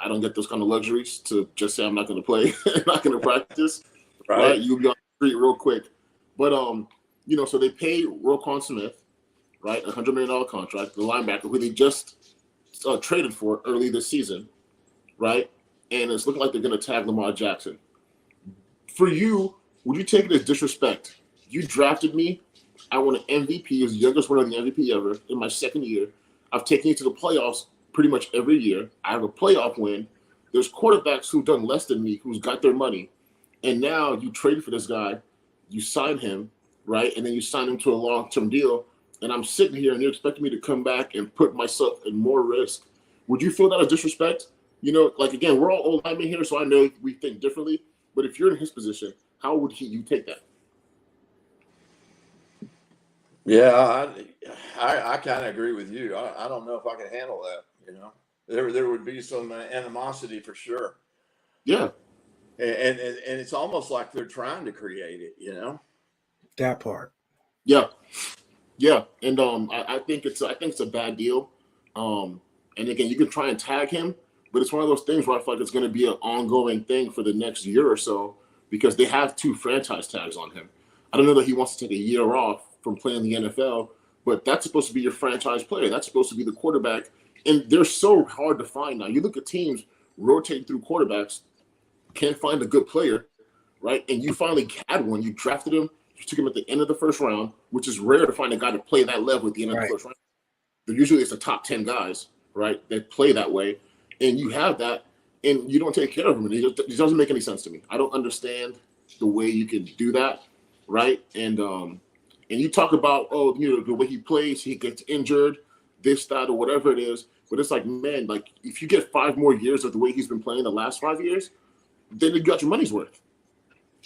I don't get those kind of luxuries to just say I'm not going to play, not going to practice, right? You'll be on the street real quick. But, you know, so they paid Roquan Smith, right, a $100 million contract, the linebacker, who they just traded for early this season, right? And it's looking like they're going to tag Lamar Jackson. For you, would you take it as disrespect? You drafted me. I won an MVP. He was the youngest winner of the MVP ever in my second year. I've taken you to the playoffs pretty much every year. I have a playoff win. There's quarterbacks who've done less than me, who's got their money. And now you traded for this guy. You sign him, right? And then you sign him to a long-term deal. And I'm sitting here and you're expecting me to come back and put myself in more risk. Would you feel that as disrespect? You know, like, again, we're all old linemen here, so I know we think differently. But if you're in his position, how would you take that? Yeah, I kind of agree with you. I don't know if I can handle that. You know, there would be some animosity for sure. Yeah, and it's almost like they're trying to create it. You know, that part. Yeah, and I think it's a bad deal. And again, you can try and tag him, but it's one of those things where I feel like it's going to be an ongoing thing for the next year or so because they have 2 franchise tags on him. I don't know that he wants to take a year off from playing the NFL, but that's supposed to be your franchise player. That's supposed to be the quarterback. And they're so hard to find now. You look at teams rotating through quarterbacks, can't find a good player, right? And you finally had one. You drafted him. You took him at the end of the first round, which is rare to find a guy to play that level at the end of the first round. Usually it's the top 10 guys, right, that play that way. And you have that, and you don't take care of him. And it doesn't make any sense to me. I don't understand the way you can do that, right? And you talk about, the way he plays, he gets injured, this, that, or whatever it is. But it's like, man, like if you get 5 more years of the way he's been playing the last 5 years, then you got your money's worth.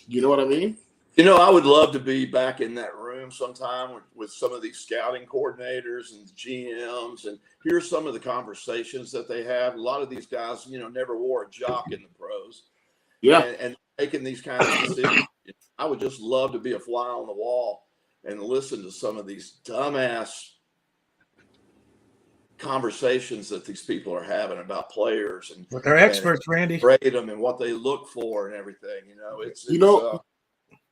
You know what I mean? I would love to be back in that room sometime with some of these scouting coordinators and GMs and hear some of the conversations that they have. A lot of these guys, never wore a jock in the pros. Yeah. And making these kind of decisions. I would just love to be a fly on the wall and listen to some of these dumbass conversations that these people are having about players and but they're experts, Randy. Rate them and what they look for and everything.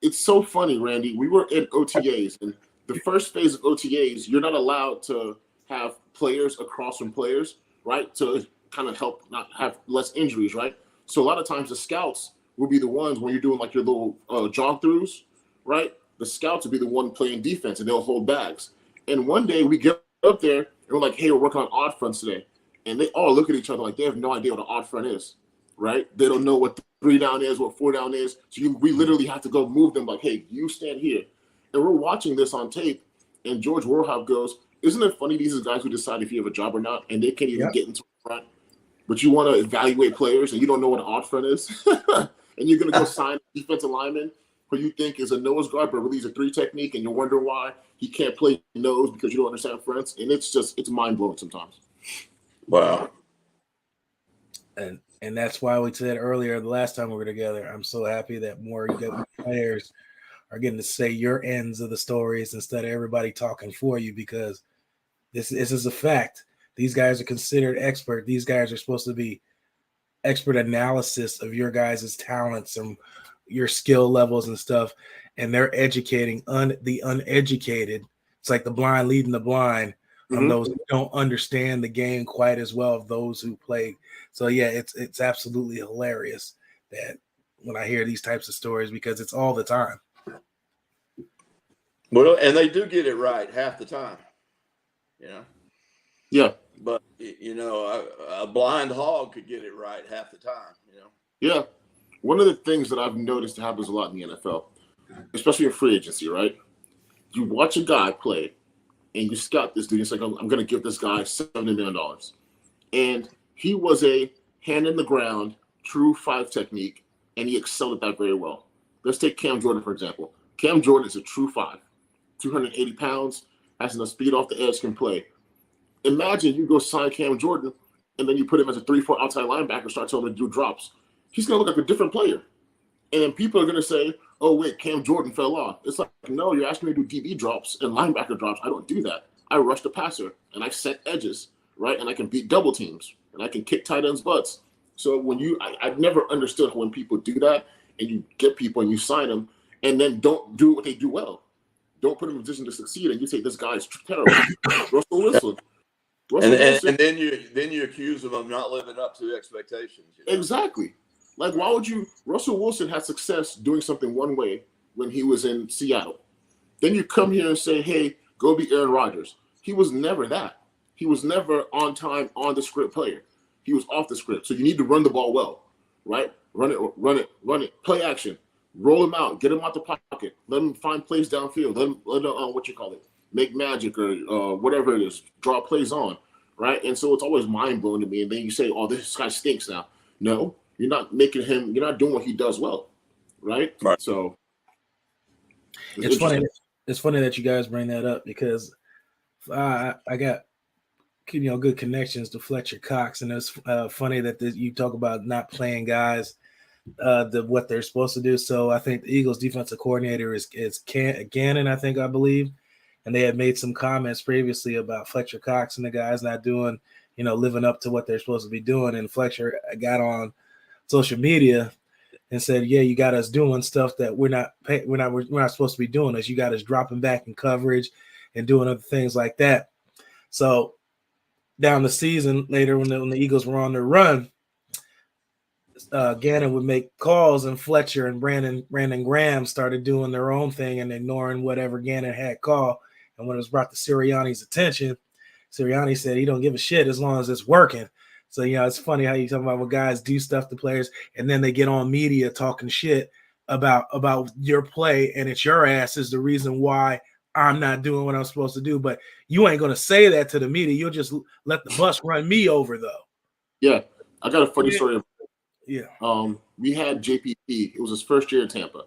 It's so funny, Randy. We were in OTAs, and the first phase of OTAs, you're not allowed to have players across from players, right? To kind of help not have less injuries, right? So a lot of times the scouts will be the ones when you're doing like your little jog throughs, right? The scouts will be the one playing defense, and they'll hold bags. And one day we get up there, and we're like, hey, we're working on odd fronts today. And they all look at each other like they have no idea what an odd front is, right? They don't know what 3 down is, what 4 down is. So we literally have to go move them like, hey, you stand here. And we're watching this on tape, and George Warhol goes, isn't it funny these are guys who decide if you have a job or not, and they can't even get into the front? But you want to evaluate players, and you don't know what an odd front is? And you're going to go sign a defensive lineman who you think is a nose guard, but really he's a 3 technique, and you're wondering why he can't play nose because you don't understand fronts. And it's mind-blowing sometimes. Wow. And that's why we said earlier, the last time we were together, I'm so happy that more players are getting to say your ends of the stories instead of everybody talking for you, because this is a fact. These guys are considered expert. These guys are supposed to be expert analysis of your guys' talents and your skill levels and stuff. And they're educating the uneducated. It's like the blind leading the blind. Those who don't understand the game quite as well of those who play. So yeah, it's absolutely hilarious that when I hear these types of stories, because it's all the time. Well, and they do get it right half the time, Yeah. But a blind hog could get it right half the time, Yeah. One of the things that I've noticed happens a lot in the NFL, especially in free agency, right? You watch a guy play, and you scout this dude. It's like, I'm going to give this guy $70 million. And he was a hand in the ground, true 5 technique, and he excelled at that very well. Let's take Cam Jordan, for example. Cam Jordan is a true 5, 280 pounds, has enough speed off the edge, can play. Imagine you go sign Cam Jordan, and then you put him as a 3-4 outside linebacker, start telling him to do drops. He's going to look like a different player. And then people are going to say, oh, wait, Cam Jordan fell off. It's like, no, you're asking me to do DB drops and linebacker drops. I don't do that. I rush the passer, and I set edges, right? And I can beat double teams, and I can kick tight ends' butts. So I've never understood when people do that, and you get people and you sign them, and then don't do what they do well. Don't put them in a position to succeed, and you say, this guy is terrible. Russell Wilson. And then you accuse them of not living up to expectations. Exactly. Like, why would you? Russell Wilson had success doing something one way when he was in Seattle. Then you come here and say, hey, go be Aaron Rodgers. He was never that. He was never on time, on the script player. He was off the script. So you need to run the ball well, right? Run it. Play action. Roll him out. Get him out the pocket. Let him find plays downfield. Let him make magic or whatever it is. Draw plays on, right? And so it's always mind-blowing to me. And then you say, oh, this guy stinks now. No. You're not doing what he does well, right? So it's funny. It's funny that you guys bring that up because I got good connections to Fletcher Cox, and it's funny that you talk about not playing guys what they're supposed to do. So I think the Eagles defensive coordinator is Gannon, I believe, and they had made some comments previously about Fletcher Cox and the guys not doing, living up to what they're supposed to be doing. And Fletcher got on social media and said, "Yeah, you got us doing stuff that we're not supposed to be doing. As you got us dropping back in coverage and doing other things like that." So down the season later, when the Eagles were on their run, Gannon would make calls, and Fletcher and Brandon Graham started doing their own thing and ignoring whatever Gannon had called. And when it was brought to Sirianni's attention, Sirianni said he don't give a shit as long as it's working. So, it's funny how you talk about when guys do stuff to players and then they get on media talking shit about your play, and it's your ass is the reason why I'm not doing what I'm supposed to do. But you ain't going to say that to the media. You'll just let the bus run me over, though. Yeah. I got a funny story. Yeah. We had JPP. It was his first year in Tampa.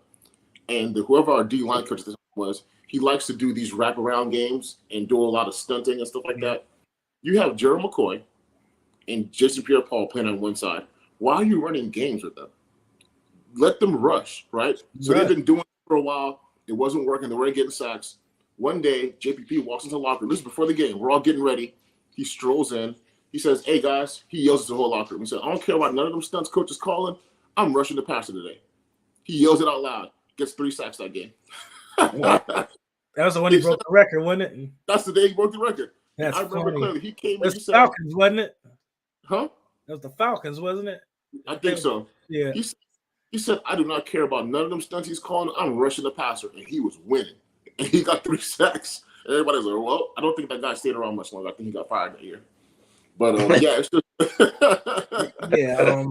And whoever our D-line coach was, he likes to do these wraparound games and do a lot of stunting and stuff like that. You have Gerald McCoy and Jason Pierre-Paul playing on one side. Why are you running games with them? Let them rush, right? So they've been doing it for a while. It wasn't working. They weren't getting sacks. One day, JPP walks into the locker room. This is before the game. We're all getting ready. He strolls in. He says, "Hey, guys," he yells at the whole locker room. He said, "I don't care about none of them stunts coach is calling. I'm rushing the passer today." He yells it out loud. Gets 3 sacks that game. That was the one he broke the record, wasn't it? That's the day he broke the record. That's I remember funny. clearly. He came It and was he said, Falcons, wasn't it? "Huh?" It was the Falcons, wasn't it? I think so. Yeah. He said, "I do not care about none of them stunts he's calling. I'm rushing the passer." And he was winning. And he got 3 sacks. And everybody's like, "Well, I don't think that guy stayed around much longer. I think he got fired that year." But yeah, it's just Yeah.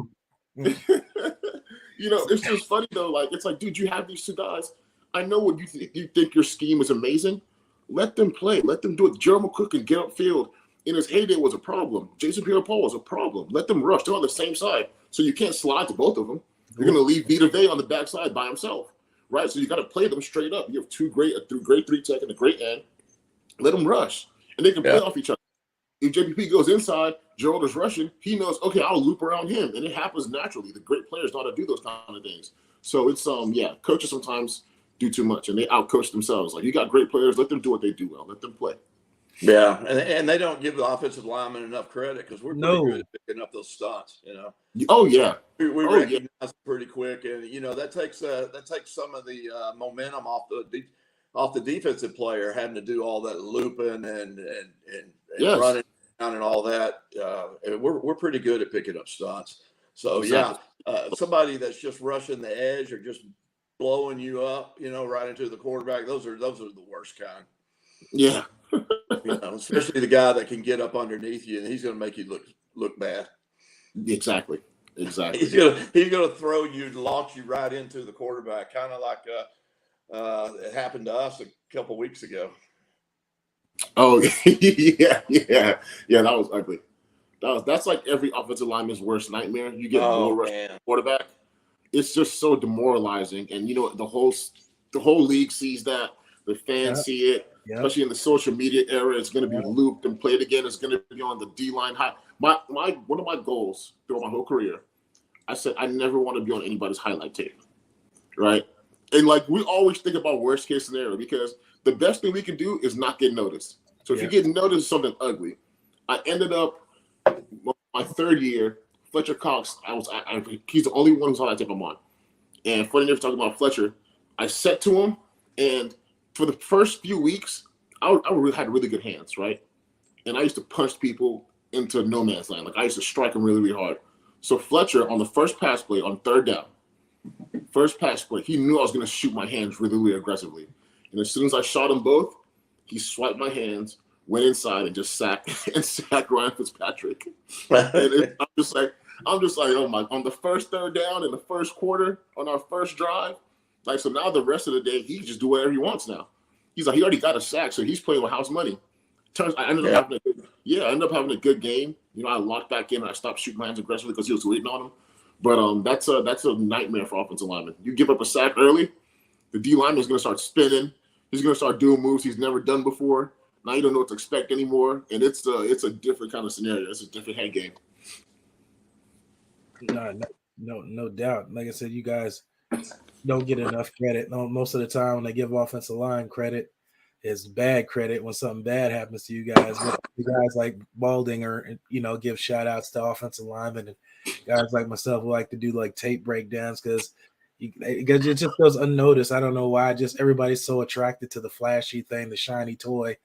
It's just funny though. Like, it's like, dude, you have these 2 guys. I know what you think your scheme is amazing. Let them play. Let them do it. Jerome Cook can get upfield. In his heyday was a problem. Jason Pierre-Paul was a problem. Let them rush. They're on the same side. So you can't slide to both of them. You're going to leave Vita Vea on the backside by himself, right? So you got to play them straight up. You have a great 3 tech and a great end. Let them rush. And they can play off each other. If JPP goes inside, Gerald is rushing, he knows, okay, I'll loop around him. And it happens naturally. The great players know how to do those kind of things. So it's, coaches sometimes do too much and they outcoach themselves. Like, you got great players, let them do what they do well. Let them play. Yeah, and they don't give the offensive linemen enough credit because we're pretty good at picking up those stunts, Oh, yeah. We recognize it pretty quick, and that takes some of the momentum off the defensive player having to do all that looping and running down and all that. And we're pretty good at picking up stunts. So somebody that's just rushing the edge or just blowing you up, right into the quarterback. Those are the worst kind. Yeah. Especially the guy that can get up underneath you and he's going to make you look bad. Exactly. He's gonna throw you, launch you right into the quarterback, kind of like it happened to us a couple weeks ago. Oh yeah. That was ugly. That's like every offensive lineman's worst nightmare. You get more rush quarterback. It's just so demoralizing, and the whole league sees that. The fans see it, especially in the social media era. It's going to be looped and played again. It's going to be on the D-line high. One of my goals throughout my whole career, I said I never want to be on anybody's highlight tape, right? And like, we always think about worst case scenario because the best thing we can do is not get noticed. So if you get noticed, something ugly. I ended up my 3rd year. Fletcher Cox, he's the only one who's on that tape I'm on. And funny enough, talking about Fletcher, I said to him, and for the first few weeks, I had really good hands, right? And I used to punch people into no man's land. Like, I used to strike them really, really hard. So Fletcher, on the first pass play, on 3rd down, he knew I was going to shoot my hands really, really aggressively. And as soon as I shot them both, he swiped my hands, went inside, and just sacked Ryan Fitzpatrick. And I'm just like, oh my! On the first 3rd down in the first quarter, on our first drive, like, so now the rest of the day, he can just do whatever he wants now. He's like, he already got a sack, so he's playing with house money. I ended up having a good game. I locked back in and I stopped shooting my hands aggressively because he was waiting on him. But that's a nightmare for offensive linemen. You give up a sack early, the D lineman is going to start spinning. He's going to start doing moves he's never done before. Now you don't know what to expect anymore, and it's a different kind of scenario. It's a different head game. No doubt. Like I said, you guys don't get enough credit. Most of the time when they give offensive line credit, is bad credit when something bad happens to you guys. You guys like Baldinger, give shout outs to offensive linemen and guys like myself who like to do like tape breakdowns because it just goes unnoticed. I don't know why. Just everybody's so attracted to the flashy thing, the shiny toy.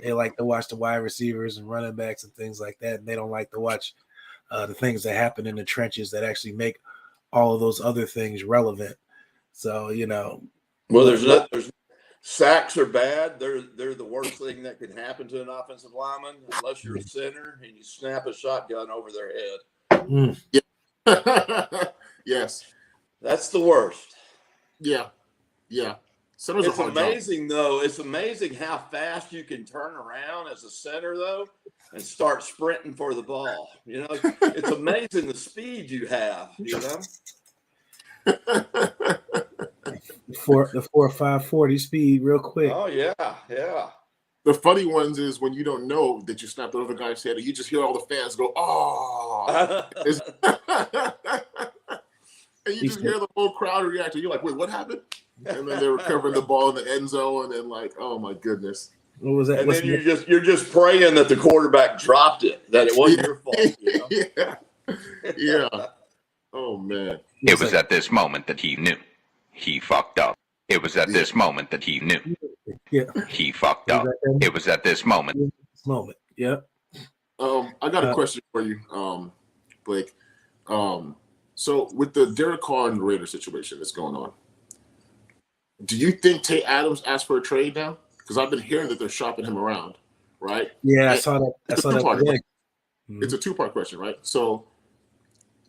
They like to watch the wide receivers and running backs and things like that, and they don't like to watch the things that happen in the trenches that actually make all of those other things relevant. So well, there's sacks are bad. They're the worst thing that can happen to an offensive lineman unless you're a center and you snap a shotgun over their head. Yeah. Yes, that's the worst. Yeah. Centers it's amazing though. It's amazing how fast you can turn around as a center though and start sprinting for the ball. It's amazing the speed you have. The 4.5 speed real quick. Oh yeah. The funny ones is when you don't know that you snapped over the guy's head and you just hear all the fans go, "Oh!" And you just hear the whole crowd react. You're like, "Wait, what happened?" And then they're recovering the ball in the end zone, and like, "Oh my goodness!" What was that? And then you're just praying that the quarterback dropped it, that it wasn't your fault. Yeah. Oh man. It was at this moment that he knew he fucked up. It was at this moment that he knew he fucked up. It was at this moment. Yeah. I got a question for you, Blake. So with the Derek Carr and the Raiders situation that's going on, do you think Tate Adams asked for a trade now? Because I've been hearing that they're shopping him around, right? Yeah, I saw that. It's a two-part question, right? So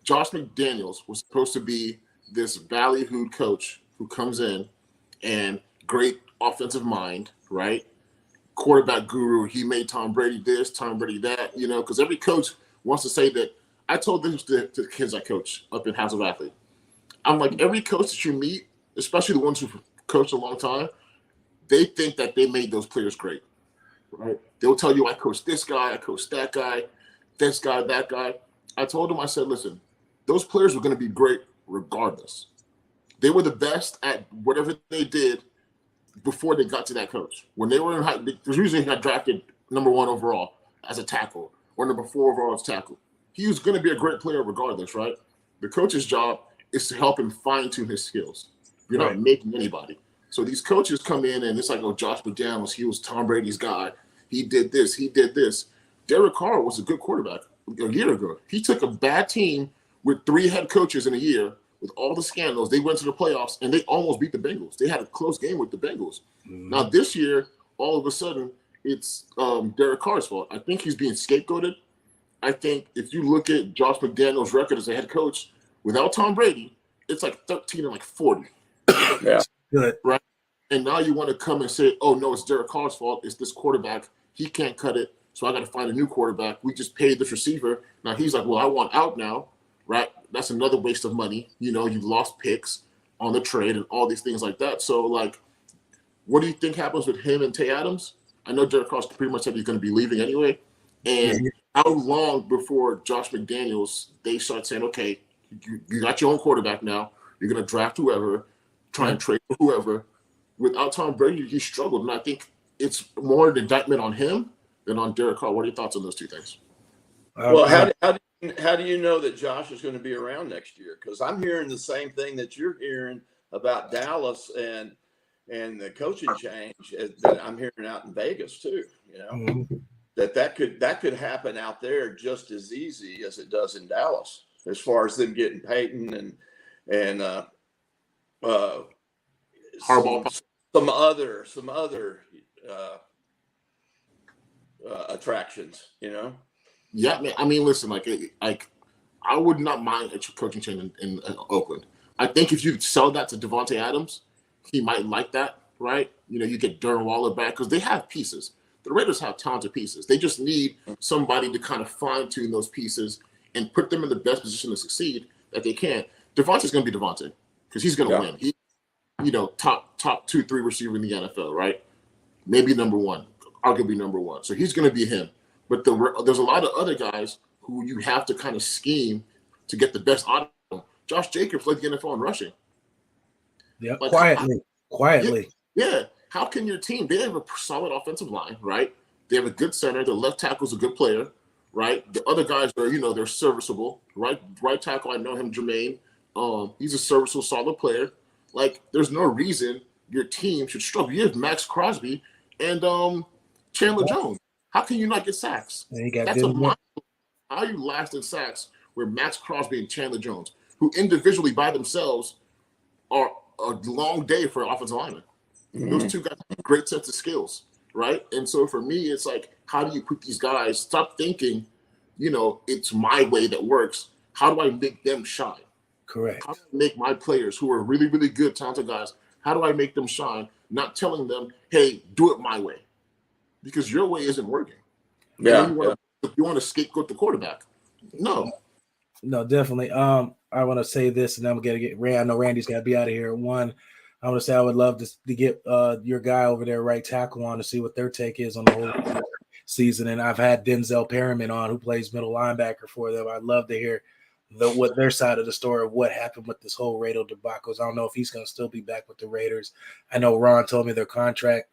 Josh McDaniels was supposed to be this ballyhooed coach who comes in and great offensive mind, right? Quarterback guru. He made Tom Brady this, Tom Brady that, because every coach wants to say that. I told this to the kids I coach up in House of Athlete. I'm like, every coach that you meet, especially the ones who've coached a long time, they think that they made those players great, right? They'll tell you, I coached this guy, I coached that guy, this guy, that guy. I told them, I said, listen, those players were going to be great regardless. They were the best at whatever they did before they got to that coach. When they were in high, because usually he got drafted number 1 overall as a tackle or number 4 overall as tackle. He was going to be a great player regardless, right? The coach's job is to help him fine-tune his skills. You're not making anybody. So these coaches come in and it's like, oh, Josh McDaniels, he was Tom Brady's guy. He did this, he did this. Derek Carr was a good quarterback a year ago. He took a bad team with 3 head coaches in a year with all the scandals. They went to the playoffs and they almost beat the Bengals. They had a close game with the Bengals. Mm-hmm. Now this year, all of a sudden, it's Derek Carr's fault. I think he's being scapegoated. I think if you look at Josh McDaniels' record as a head coach, without Tom Brady, it's like 13 and like 40. Yeah. Good. Right? And now you want to come and say, oh, no, it's Derek Carr's fault. It's this quarterback. He can't cut it, so I got to find a new quarterback. We just paid this receiver. Now he's like, well, I want out now, right? That's another waste of money. You've lost picks on the trade and all these things like that. So, like, what do you think happens with him and Tate Adams? I know Derek Carr pretty much said he's going to be leaving anyway. And how long before Josh McDaniels, they start saying, okay, you got your own quarterback now. You're going to draft whoever, try and trade for whoever. Without Tom Brady, he struggled. And I think it's more an indictment on him than on Derek Carr. What are your thoughts on those two things? Well, how do you know that Josh is going to be around next year? Because I'm hearing the same thing that you're hearing about Dallas and the coaching change that I'm hearing out in Vegas too. Mm-hmm. That could happen out there just as easy as it does in Dallas, as far as them getting Peyton and Harbaugh, some other attractions, Yeah, man. I mean, listen, like I would not mind a coaching change in Oakland. I think if you sell that to Devontae Adams, he might like that, right? You get Darren Waller back because they have pieces. The Raiders have talented pieces. They just need somebody to kind of fine-tune those pieces and put them in the best position to succeed that they can. Devontae's going to be Devontae because he's going to win. He, top 2-3 receiver in the NFL, right? Maybe number 1, arguably number 1. So he's going to be him. But there's a lot of other guys who you have to kind of scheme to get the best out of them. Josh Jacobs led the NFL in rushing. Yeah, like, quietly. Yeah. how can your team? They have a solid offensive line, right? They have a good center. The left tackle's a good player, right? The other guys are, they're serviceable. Right tackle, I know him, Jermaine. He's a serviceable, solid player. Like, there's no reason your team should struggle. You have Max Crosby and Chandler Jones. How can you not get sacks? That's a mind. How you last in sacks where Max Crosby and Chandler Jones, who individually by themselves are a long day for an offensive lineman. Those two guys have a great sense of skills, right? And so for me, it's like, how do you put these guys, stop thinking, it's my way that works. How do I make them shine? Correct. How do I make my players who are really, really good, talented guys, how do I make them shine? Not telling them, hey, do it my way. Because your way isn't working. Yeah. You want to scapegoat the quarterback. No, definitely. I want to say this, and then I'm going to get Ray. I know Randy's got to be out of here at 1. I want to say I would love to get your guy over there, right tackle, on to see what their take is on the whole season. And I've had Denzel Perriman on, who plays middle linebacker for them. I'd love to hear what their side of the story of what happened with this whole Rado debacle. I don't know if he's going to still be back with the Raiders. I know Ron told me their contract,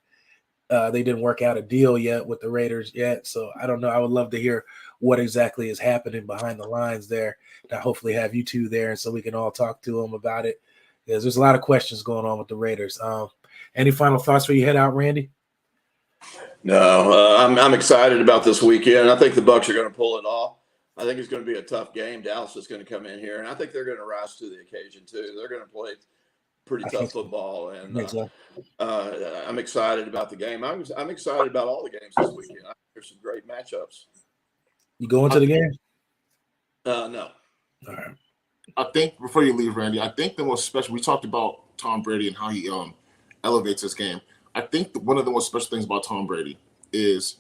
they didn't work out a deal yet with the Raiders yet. So I don't know. I would love to hear what exactly is happening behind the lines there. And I hopefully have you two there, and so we can all talk to them about it. Because there's a lot of questions going on with the Raiders. Any final thoughts before you head out, Randy? No, I'm excited about this weekend. I think the Bucs are going to pull it off. I think it's going to be a tough game. Dallas is going to come in here, and I think they're going to rise to the occasion too. They're going to play pretty tough football, and I'm excited about the game. I'm excited about all the games this weekend. I think there's some great matchups. You going to the game? No. All right. I think before you leave, Randy, I think the most special, we talked about Tom Brady and how he elevates his game. I think one of the most special things about Tom Brady is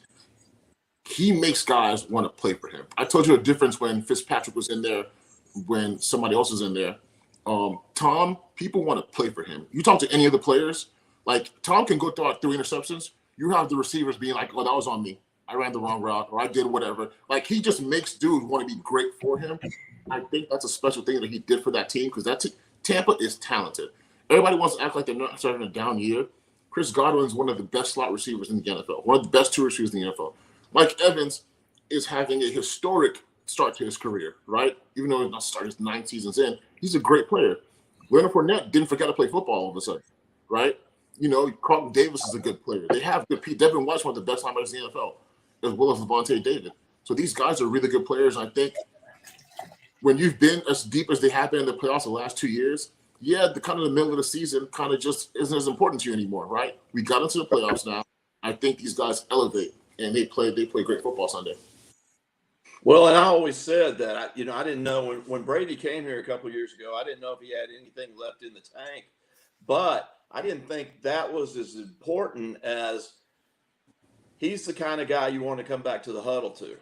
he makes guys want to play for him. I told you a difference when Fitzpatrick was in there, when somebody else is in there. Tom, people want to play for him. You talk to any of the players, like Tom can go throw out 3 interceptions. You have the receivers being like, oh, that was on me. I ran the wrong route, or I did whatever. Like, he just makes dudes want to be great for him. I think that's a special thing that he did for that team, because Tampa is talented. Everybody wants to act like they're not starting a down year. Chris Godwin's one of the best slot receivers in the NFL, one of the best 2 receivers in the NFL. Mike Evans is having a historic start to his career, right? Even though he's not started his 9 seasons in, he's a great player. Leonard Fournette didn't forget to play football all of a sudden, right? Carlton Davis is a good player. They have good people. Devin White's one of the best linebackers in the NFL, as well as Levante David. So these guys are really good players. I think when you've been as deep as they have been in the playoffs the last 2 years, the kind of the middle of the season kind of just isn't as important to you anymore, right? We got into the playoffs now. I think these guys elevate, and they play great football Sunday. Well, and I always said that, I didn't know when Brady came here a couple of years ago, I didn't know if he had anything left in the tank, but I didn't think that was as important as he's the kind of guy you want to come back to the huddle to.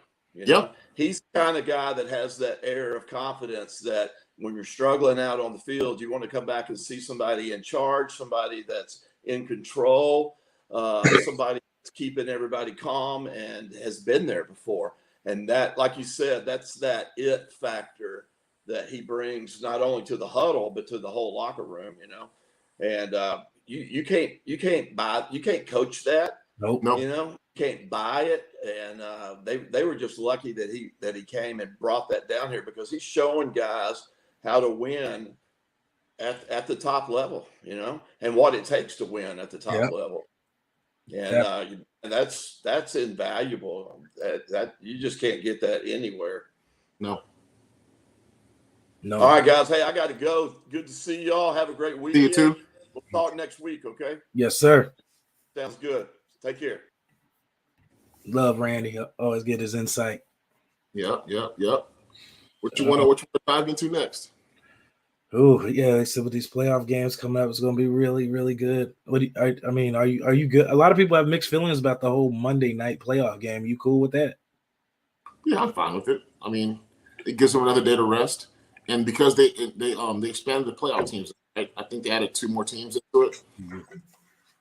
He's the kind of guy that has that air of confidence that when you're struggling out on the field, you want to come back and see somebody in charge, somebody that's in control, somebody that's keeping everybody calm and has been there before. And that, like you said, that's that it factor that he brings not only to the huddle, but to the whole locker room, and you can't coach that. Nope. You can't buy it. And they were just lucky that he came and brought that down here, because he's showing guys how to win at the top level, and what it takes to win at the top level. And and that's invaluable. That you just can't get that anywhere. No. All right, guys. Hey, I got to go. Good to see y'all. Have a great weekend. See you too. We'll talk next week, okay? Yes, sir. Sounds good. Take care. Love Randy. Always get his insight. Yep. What you want to dive into next? Oh, yeah. They said with these playoff games coming up, it's going to be really, really good. Are you good? A lot of people have mixed feelings about the whole Monday night playoff game. You cool with that? Yeah, I'm fine with it. I mean, it gives them another day to rest, and because they expanded the playoff teams, I think they added 2 more teams into it.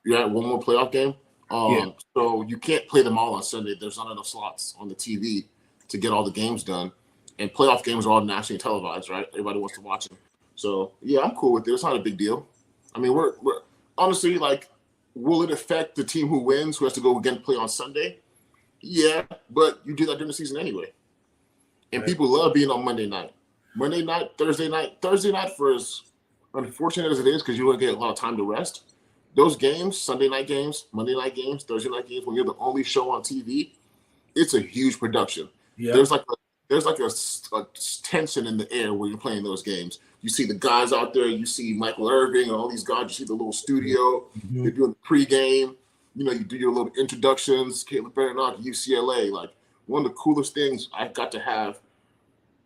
You add 1 more playoff game. So you can't play them all on Sunday. There's not enough slots on the TV to get all the games done, and playoff games are all nationally televised, right? Everybody wants to watch them. So yeah, I'm cool with it. It's not a big deal. I mean, we're honestly, like, Will it affect the team who wins, who has to go again play on Sunday? Yeah, but you do that during the season anyway. And people love being on Monday night. Monday night, Thursday night, for as unfortunate as it is, because you don't get a lot of time to rest. Those games, Sunday night games, Monday night games, Thursday night games, when you're the only show on TV, it's a huge production. Yeah. There's like a tension in the air when you're playing those games. You see the guys out there, you see Michael Irving and all these guys, you see the little studio, they're doing the pregame, you do your little introductions, Caleb Benenoch, UCLA. Like, one of the coolest things I got to have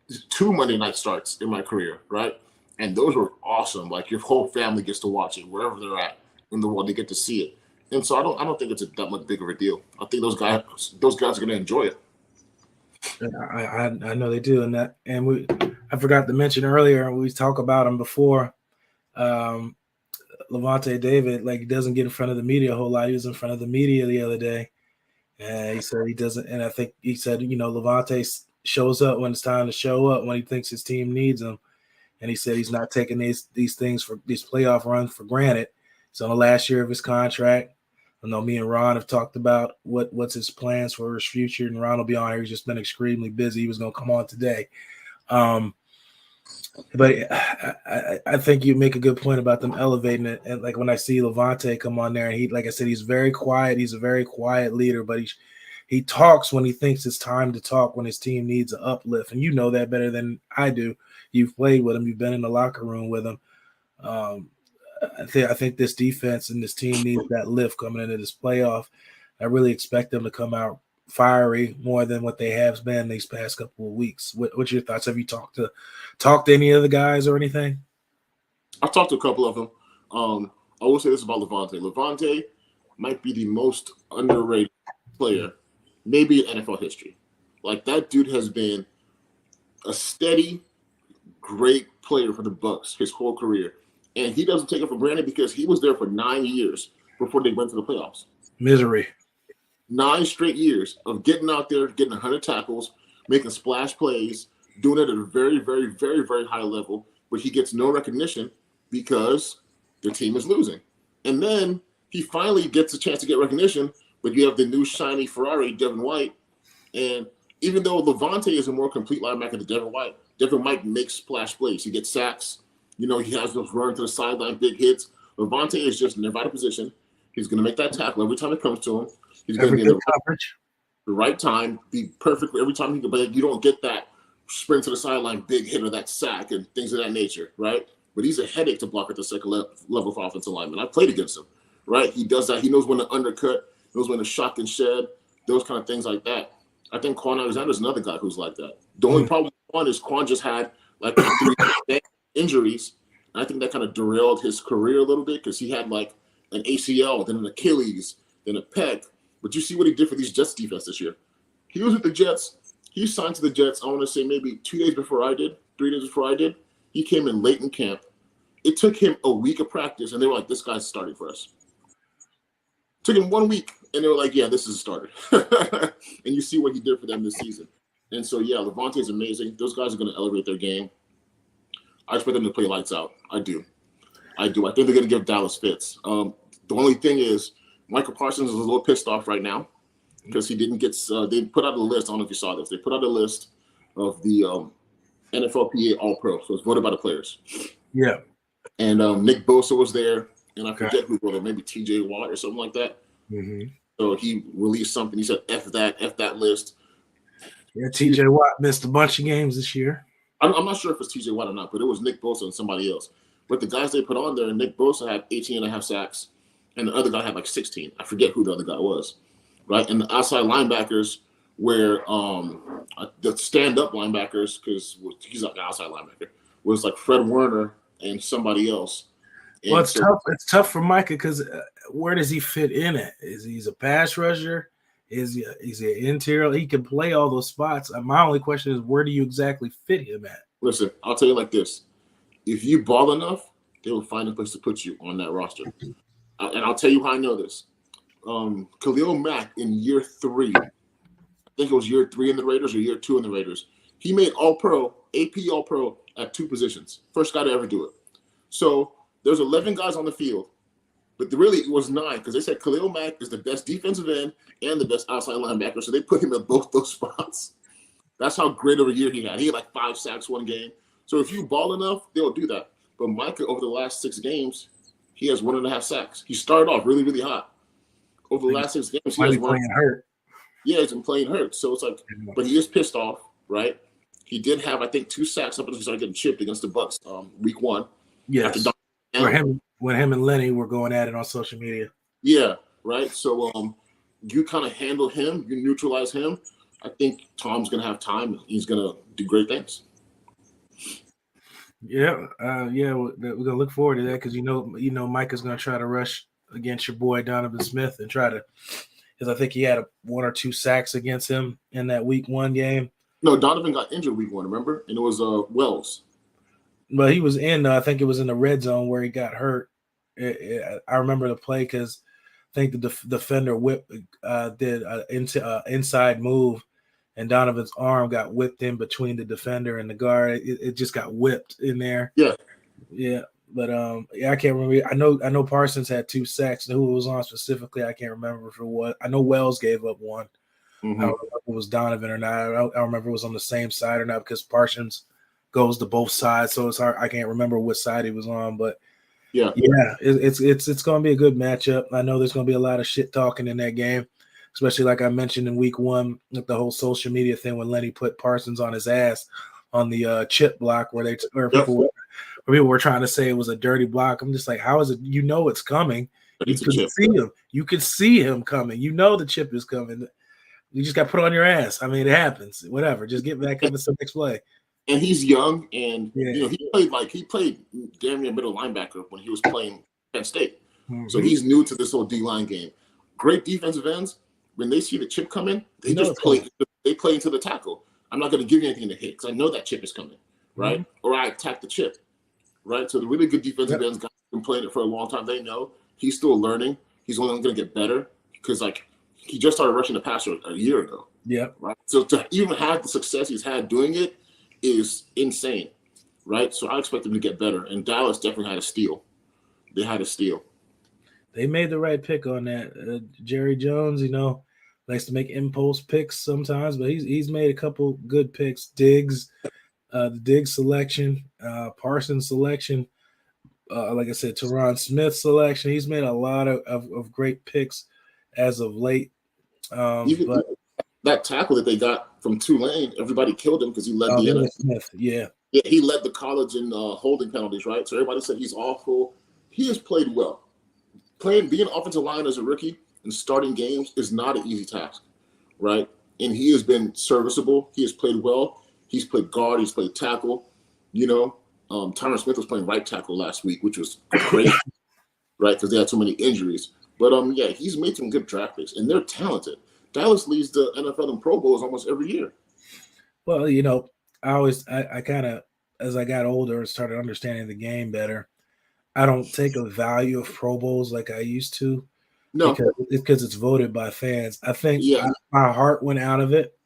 is 2 Monday night starts in my career, right? And those were awesome. Like, your whole family gets to watch it wherever they're at in the world, they get to see it. And so I don't think it's that much big of a deal. I think those guys are going to enjoy it. I know they do, I forgot to mention earlier, we talk about him before. Levante David, like, he doesn't get in front of the media a whole lot. He was in front of the media the other day, and he said he doesn't. And I think he said, Levante shows up when it's time to show up, when he thinks his team needs him. And he said he's not taking these things for these playoff runs for granted. It's on the last year of his contract. I know me and Ron have talked about what's his plans for his future, and Ron will be on here. He's just been extremely busy. He was going to come on today. But I think you make a good point about them elevating it. And like when I see Levante come on there, and he, like I said, he's very quiet. He's a very quiet leader, but he talks when he thinks it's time to talk, when his team needs an uplift. And you know that better than I do. You've played with him. You've been in the locker room with him. I think this defense and this team needs that lift coming into this playoff. I really expect them to come out fiery more than what they have been these past couple of weeks. What's your thoughts? Have you talked to any of the guys or anything? I've talked to a couple of them. I will say this about Levante. Levante might be the most underrated player, maybe in NFL history. Like, that dude has been a steady, great player for the Bucs his whole career. And he doesn't take it for granted because he was there for 9 years before they went to the playoffs. Misery. 9 straight years of getting out there, getting 100 tackles, making splash plays, doing it at a very, very, very, very high level, but he gets no recognition because the team is losing. And then he finally gets a chance to get recognition, but you have the new shiny Ferrari, Devin White. And even though Levante is a more complete linebacker than Devin White makes splash plays. He gets sacks. He has those run to the sideline, big hits. Levante is just never out of position. He's going to make that tackle every time it comes to him. He's going to be in the right time, be perfect every time he can. But you don't get that sprint to the sideline, big hit, or that sack and things of that nature, right? But he's a headache to block at the second level of offensive lineman. I played against him, right? He does that. He knows when to undercut, knows when to shock and shed, those kind of things like that. I think Quan Alexander is another guy who's like that. The only problem with Quan is Quan just had like 3 injuries. And I think that kind of derailed his career a little bit because he had like an ACL, then an Achilles, then a pec. But you see what he did for these Jets defense this year. He was with the Jets. He signed to the Jets, I want to say maybe 2 days before I did, 3 days before I did. He came in late in camp. It took him a week of practice, and they were like, this guy's starting for us. Took him 1 week, and they were like, yeah, this is a starter. And you see what he did for them this season. And so, yeah, Levante is amazing. Those guys are going to elevate their game. I expect them to play lights out. I do. I think they're going to give Dallas fits. The only thing is Michael Parsons is a little pissed off right now because he didn't get they put out a list. I don't know if you saw this. They put out a list of the NFLPA All-Pro. So it's voted by the players. Yeah. And Nick Bosa was there. And I forget who wrote it, maybe TJ Watt or something like that. Mm-hmm. So he released something. He said, F that list. Yeah, TJ Watt missed a bunch of games this year. I'm not sure if it's TJ Watt or not, but it was Nick Bosa and somebody else. But the guys they put on there, Nick Bosa had 18.5 sacks, and the other guy had like 16. I forget who the other guy was, right? And the outside linebackers were the stand-up linebackers, because he's like an outside linebacker, was like Fred Warner and somebody else. And well, it's tough. It's tough for Micah because where does he fit in it? Is he a pass rusher? Is he an interior? He can play all those spots. My only question is, where do you exactly fit him at? Listen, I'll tell you like this. If you ball enough, they will find a place to put you on that roster. And I'll tell you how I know this. Khalil Mack in year 3, I think it was year 3 in the Raiders or year 2 in the Raiders, he made All-Pro, AP All-Pro at 2 positions. First guy to ever do it. So there's 11 guys on the field, But really, it was 9 because they said Khalil Mack is the best defensive end and the best outside linebacker. So they put him at both those spots. That's how great of a year he had. He had like 5 sacks one game. So if you ball enough, they'll do that. But Micah, over the last 6 games, he has 1.5 sacks. He started off really, really hot. Over the last 6 games, he has playing hurt. Yeah, he's been playing hurt. So it's like, but he is pissed off, right? He did have, I think, 2 sacks up until he started getting chipped against the Bucs week 1. Yes. When him and Lenny were going at it on social media. Yeah, right. So you kind of handle him, you neutralize him. I think Tom's gonna have time. He's gonna do great things. Yeah, we're gonna look forward to that because you know Mike is gonna try to rush against your boy Donovan Smith and try to, because I think he had 1 or 2 sacks against him in that week 1 game. No, Donovan got injured week 1, remember? And it was Wells. But he was in, I think it was in the red zone where he got hurt. I remember the play because I think the defender did an inside move, and Donovan's arm got whipped in between the defender and the guard. It just got whipped in there. Yeah. But I can't remember. I know Parsons had 2 sacks. Who it was on specifically, I can't remember if it was. I know Wells gave up 1. Mm-hmm. I don't know if it was Donovan or not. I don't remember if it was on the same side or not because Parsons goes to both sides, so it's hard. I can't remember which side he was on, but it's going to be a good matchup. I know there's going to be a lot of shit talking in that game, especially like I mentioned in week 1 with the whole social media thing when Lenny put Parsons on his ass on the chip block where people were trying to say it was a dirty block. I'm just like, how is it? You know it's coming. You can see him. You can see him coming. You know the chip is coming. You just got put on your ass. I mean, it happens. Whatever. Just get back up and some next play. And he's young, and he played damn near middle linebacker when he was playing Penn State. Mm-hmm. So he's new to this whole D-line game. Great defensive ends. When they see the chip coming, they just play. They play into the tackle. I'm not going to give you anything to hit because I know that chip is coming, right? Mm-hmm. Or I attack the chip, right? So the really good defensive ends guys have been playing it for a long time. They know he's still learning. He's only going to get better because he just started rushing the passer a year ago. Yeah. Right. So to even have the success he's had doing it is insane, right? So I expect him to get better. And Dallas definitely had a steal. They had a steal. They made the right pick on that. Jerry Jones, likes to make impulse picks sometimes, but he's made a couple good picks. Diggs, the Diggs selection, Parsons selection, like I said, Teron Smith selection. He's made a lot of great picks as of late. But that tackle that they got from Tulane, everybody killed him because he led the NFL. Smith, yeah, he led the college in holding penalties, right? So everybody said he's awful. He has played well. Being offensive line as a rookie and starting games is not an easy task, right? And he has been serviceable. He has played well. He's played guard. He's played tackle. Tyron Smith was playing right tackle last week, which was great, right? Because they had so many injuries. But he's made some good draft picks, and they're talented. Dallas leads the NFL in Pro Bowls almost every year. Well, I kind of, as I got older and started understanding the game better, I don't take a value of Pro Bowls like I used to. No. Because it's voted by fans. I think my heart went out of it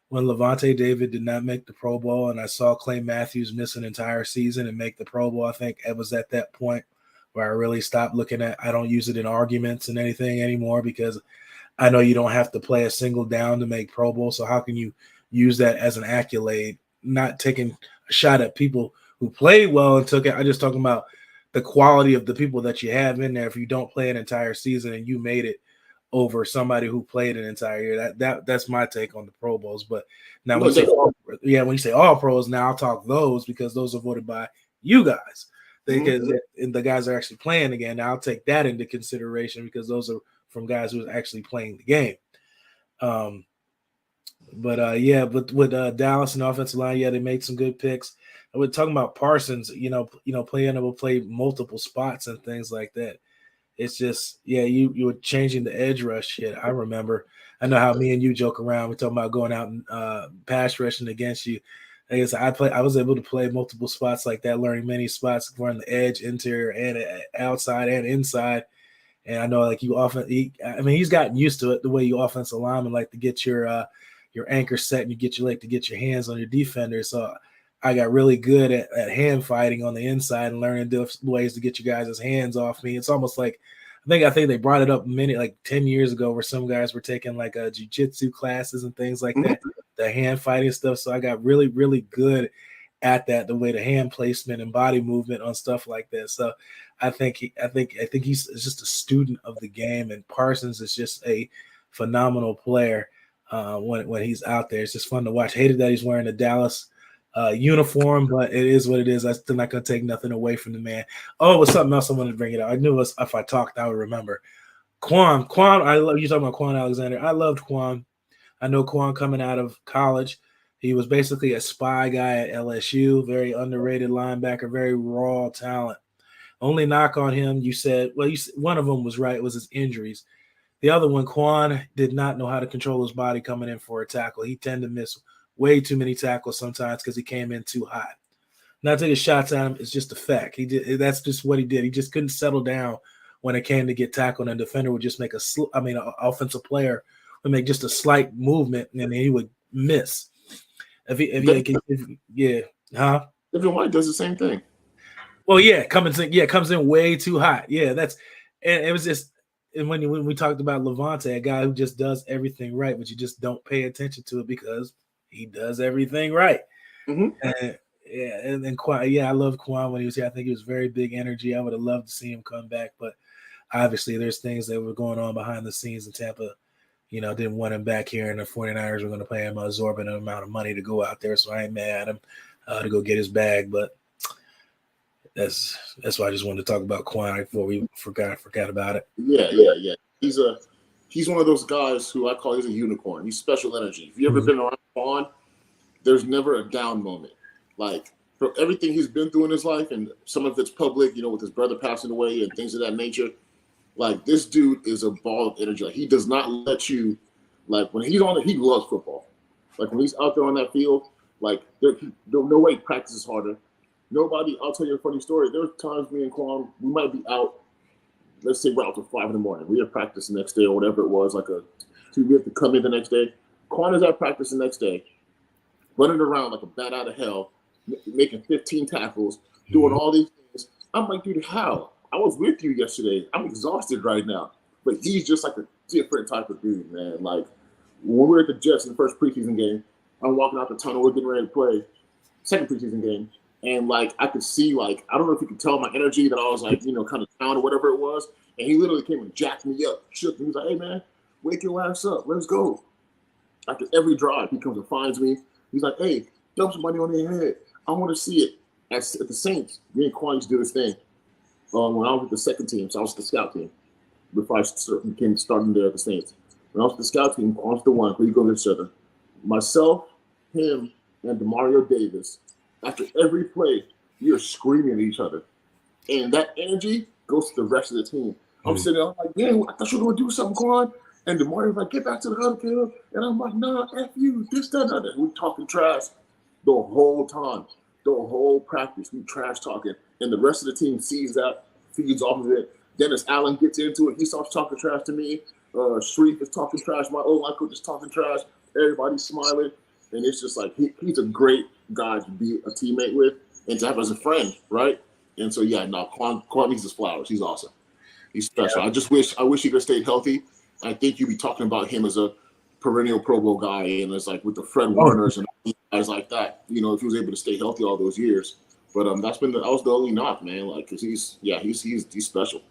when Levante David did not make the Pro Bowl, and I saw Clay Matthews miss an entire season and make the Pro Bowl. I think it was at that point where I really stopped looking at. I don't use it in arguments and anything anymore because I know you don't have to play a single down to make Pro Bowl. So how can you use that as an accolade? Not taking a shot at people who played well and took it. I'm just talking about the quality of the people that you have in there. If you don't play an entire season and you made it over somebody who played an entire year, that's my take on the Pro Bowls. But now when you say all pros, now I'll talk those because those are voted by you guys. Because the guys are actually playing again. Now I'll take that into consideration because those are from guys who are actually playing the game. But with Dallas and the offensive line, they made some good picks. And we're talking about Parsons, being able to play multiple spots and things like that. It's just, you were changing the edge rush shit. I remember. I know how me and you joke around. We're talking about going out and pass rushing against you. I guess I was able to play multiple spots like that, learning many spots from the edge, interior, and outside and inside. And I know he's gotten used to it, the way you offensive linemen like to get your anchor set and you like to get your hands on your defender. So I got really good at hand fighting on the inside and learning different ways to get you guys' hands off me. It's almost like I think they brought it up like 10 years ago, where some guys were taking like jiu-jitsu classes and things like that, the hand fighting stuff. So I got really, really good at that, the way the hand placement and body movement on stuff like that. So I think he's just a student of the game, and Parsons is just a phenomenal player when he's out there. It's just fun to watch. Hated that he's wearing the Dallas uniform, but it is what it is. I'm still not going to take nothing away from the man. Oh, it was something else I wanted to bring it up. I knew if I talked, I would remember. Quan, I love you talking about Quan Alexander. I loved Quan. I know Quan coming out of college. He was basically a spy guy at LSU, very underrated linebacker, very raw talent. Only knock on him, you said one of them was right, it was his injuries. The other one, Quan did not know how to control his body coming in for a tackle. He tended to miss way too many tackles sometimes because he came in too hot. Not taking shots at him, it's just a fact. That's just what he did. He just couldn't settle down when it came to get tackled, and a defender would just make an offensive player would make just a slight movement, and then he would miss. Devin White does the same thing. Well, comes in way too hot. Yeah, and it was just, and when we talked about Levante, a guy who just does everything right, but you just don't pay attention to it because he does everything right. And Quan, I love Quan when he was here. I think he was very big energy. I would have loved to see him come back, but obviously there's things that were going on behind the scenes in Tampa. Didn't want him back here, and the 49ers were going to pay him an exorbitant amount of money to go out there. So I ain't mad at him to go get his bag. But that's why I just wanted to talk about Quan before we forgot about it. Yeah. He's one of those guys who I call he's a unicorn. He's special energy. If you ever been around Quan, there's never a down moment. Like, for everything he's been through in his life, and some of it's public, with his brother passing away and things of that nature. Like, this dude is a ball of energy. Like, he does not let you, like, when he's on it, he loves football. Like, when he's out there on that field, like, there's no way he practices harder. I'll tell you a funny story. There were times me and Quan, we might be out, let's say we're out till 5 a.m. We have practice the next day or whatever it was, we have to come in the next day. Quan is at practice the next day, running around like a bat out of hell, making 15 tackles, doing all these things. I'm like, dude, how? I was with you yesterday. I'm exhausted right now. But he's just like a different type of dude, man. Like, when we were at the Jets in the first preseason game, I'm walking out the tunnel, we're getting ready to play, second preseason game, and, like, I could see, like, I don't know if you could tell my energy that I was, like, kind of down or whatever it was, and he literally came and jacked me up, shook me. He was like, hey, man, wake your ass up. Let's go. After every drive, he comes and finds me. He's like, hey, dump some money on your head. I want to see it. At the Saints, me and Quan used to do this thing. When I was with the second team, so I was the scout team before I became starting there at the Saints. When I was with the scout team, I was the one, we go against each other. Myself, him, and DeMario Davis, after every play, we are screaming at each other. And that energy goes to the rest of the team. I'm sitting there, I'm like, yeah, I thought you were going to do something, Quan. And DeMario's like, get back to the huddle, Caleb. And I'm like, nah, F you, this, that, that. We talking trash the whole time. The whole practice, we trash talking. And the rest of the team sees that, feeds off of it. Dennis Allen gets into it. He starts talking trash to me. Sharif is talking trash. My old line coach is talking trash. Everybody's smiling. And it's just like, he's a great guy to be a teammate with and to have as a friend, right? And so, Quan needs his flowers. He's awesome. He's special. Yeah. I wish he could have stayed healthy. I think you'd be talking about him as a perennial Pro Bowl guy, and it's like with the Fred Warners and guys like that, if he was able to stay healthy all those years. But that was the only knock, man. Like, cause he's special.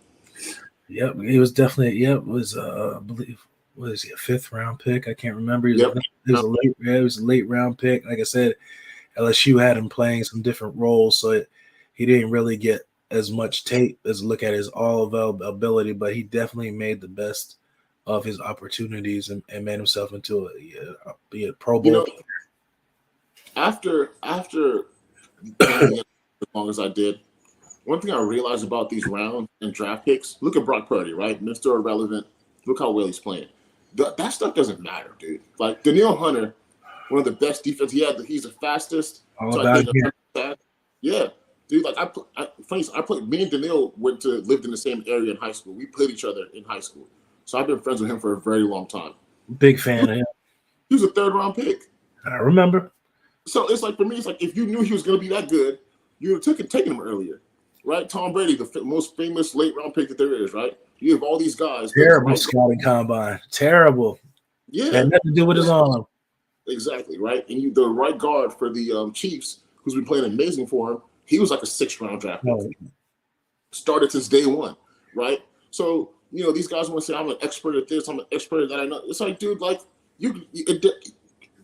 Yep, he was definitely. I believe, was he a 5th round pick? I can't remember. He was a late round pick. Like I said, LSU had him playing some different roles, so he didn't really get as much tape as look at his all availability, but he definitely made the best of his opportunities and made himself into a Pro Bowl. After as long as I did, one thing I realized about these round and draft picks, look at Brock Purdy, right? Mr. Irrelevant. Look how well he's playing. That stuff doesn't matter, dude. Like, Danielle Hunter, one of the best defense he's the fastest. Yeah. Dude, like, me and Danielle lived in the same area in high school. We played each other in high school. So I've been friends with him for a very long time. Big fan of him. He was a 3rd round pick. I remember. So it's like, for me, it's like, if you knew he was going to be that good, you would have taken him earlier, right? Tom Brady, the most famous late round pick that there is, right? You have all these guys. Terrible scouting combine. Terrible. Yeah. Had nothing to do with his arm. Exactly, right? And the right guard for the Chiefs, who's been playing amazing for him, he was like a 6th-round draft pick. Started since day one, right? So, these guys want to say, I'm an expert at this, I'm an expert at that. I know. It's like, dude, like, you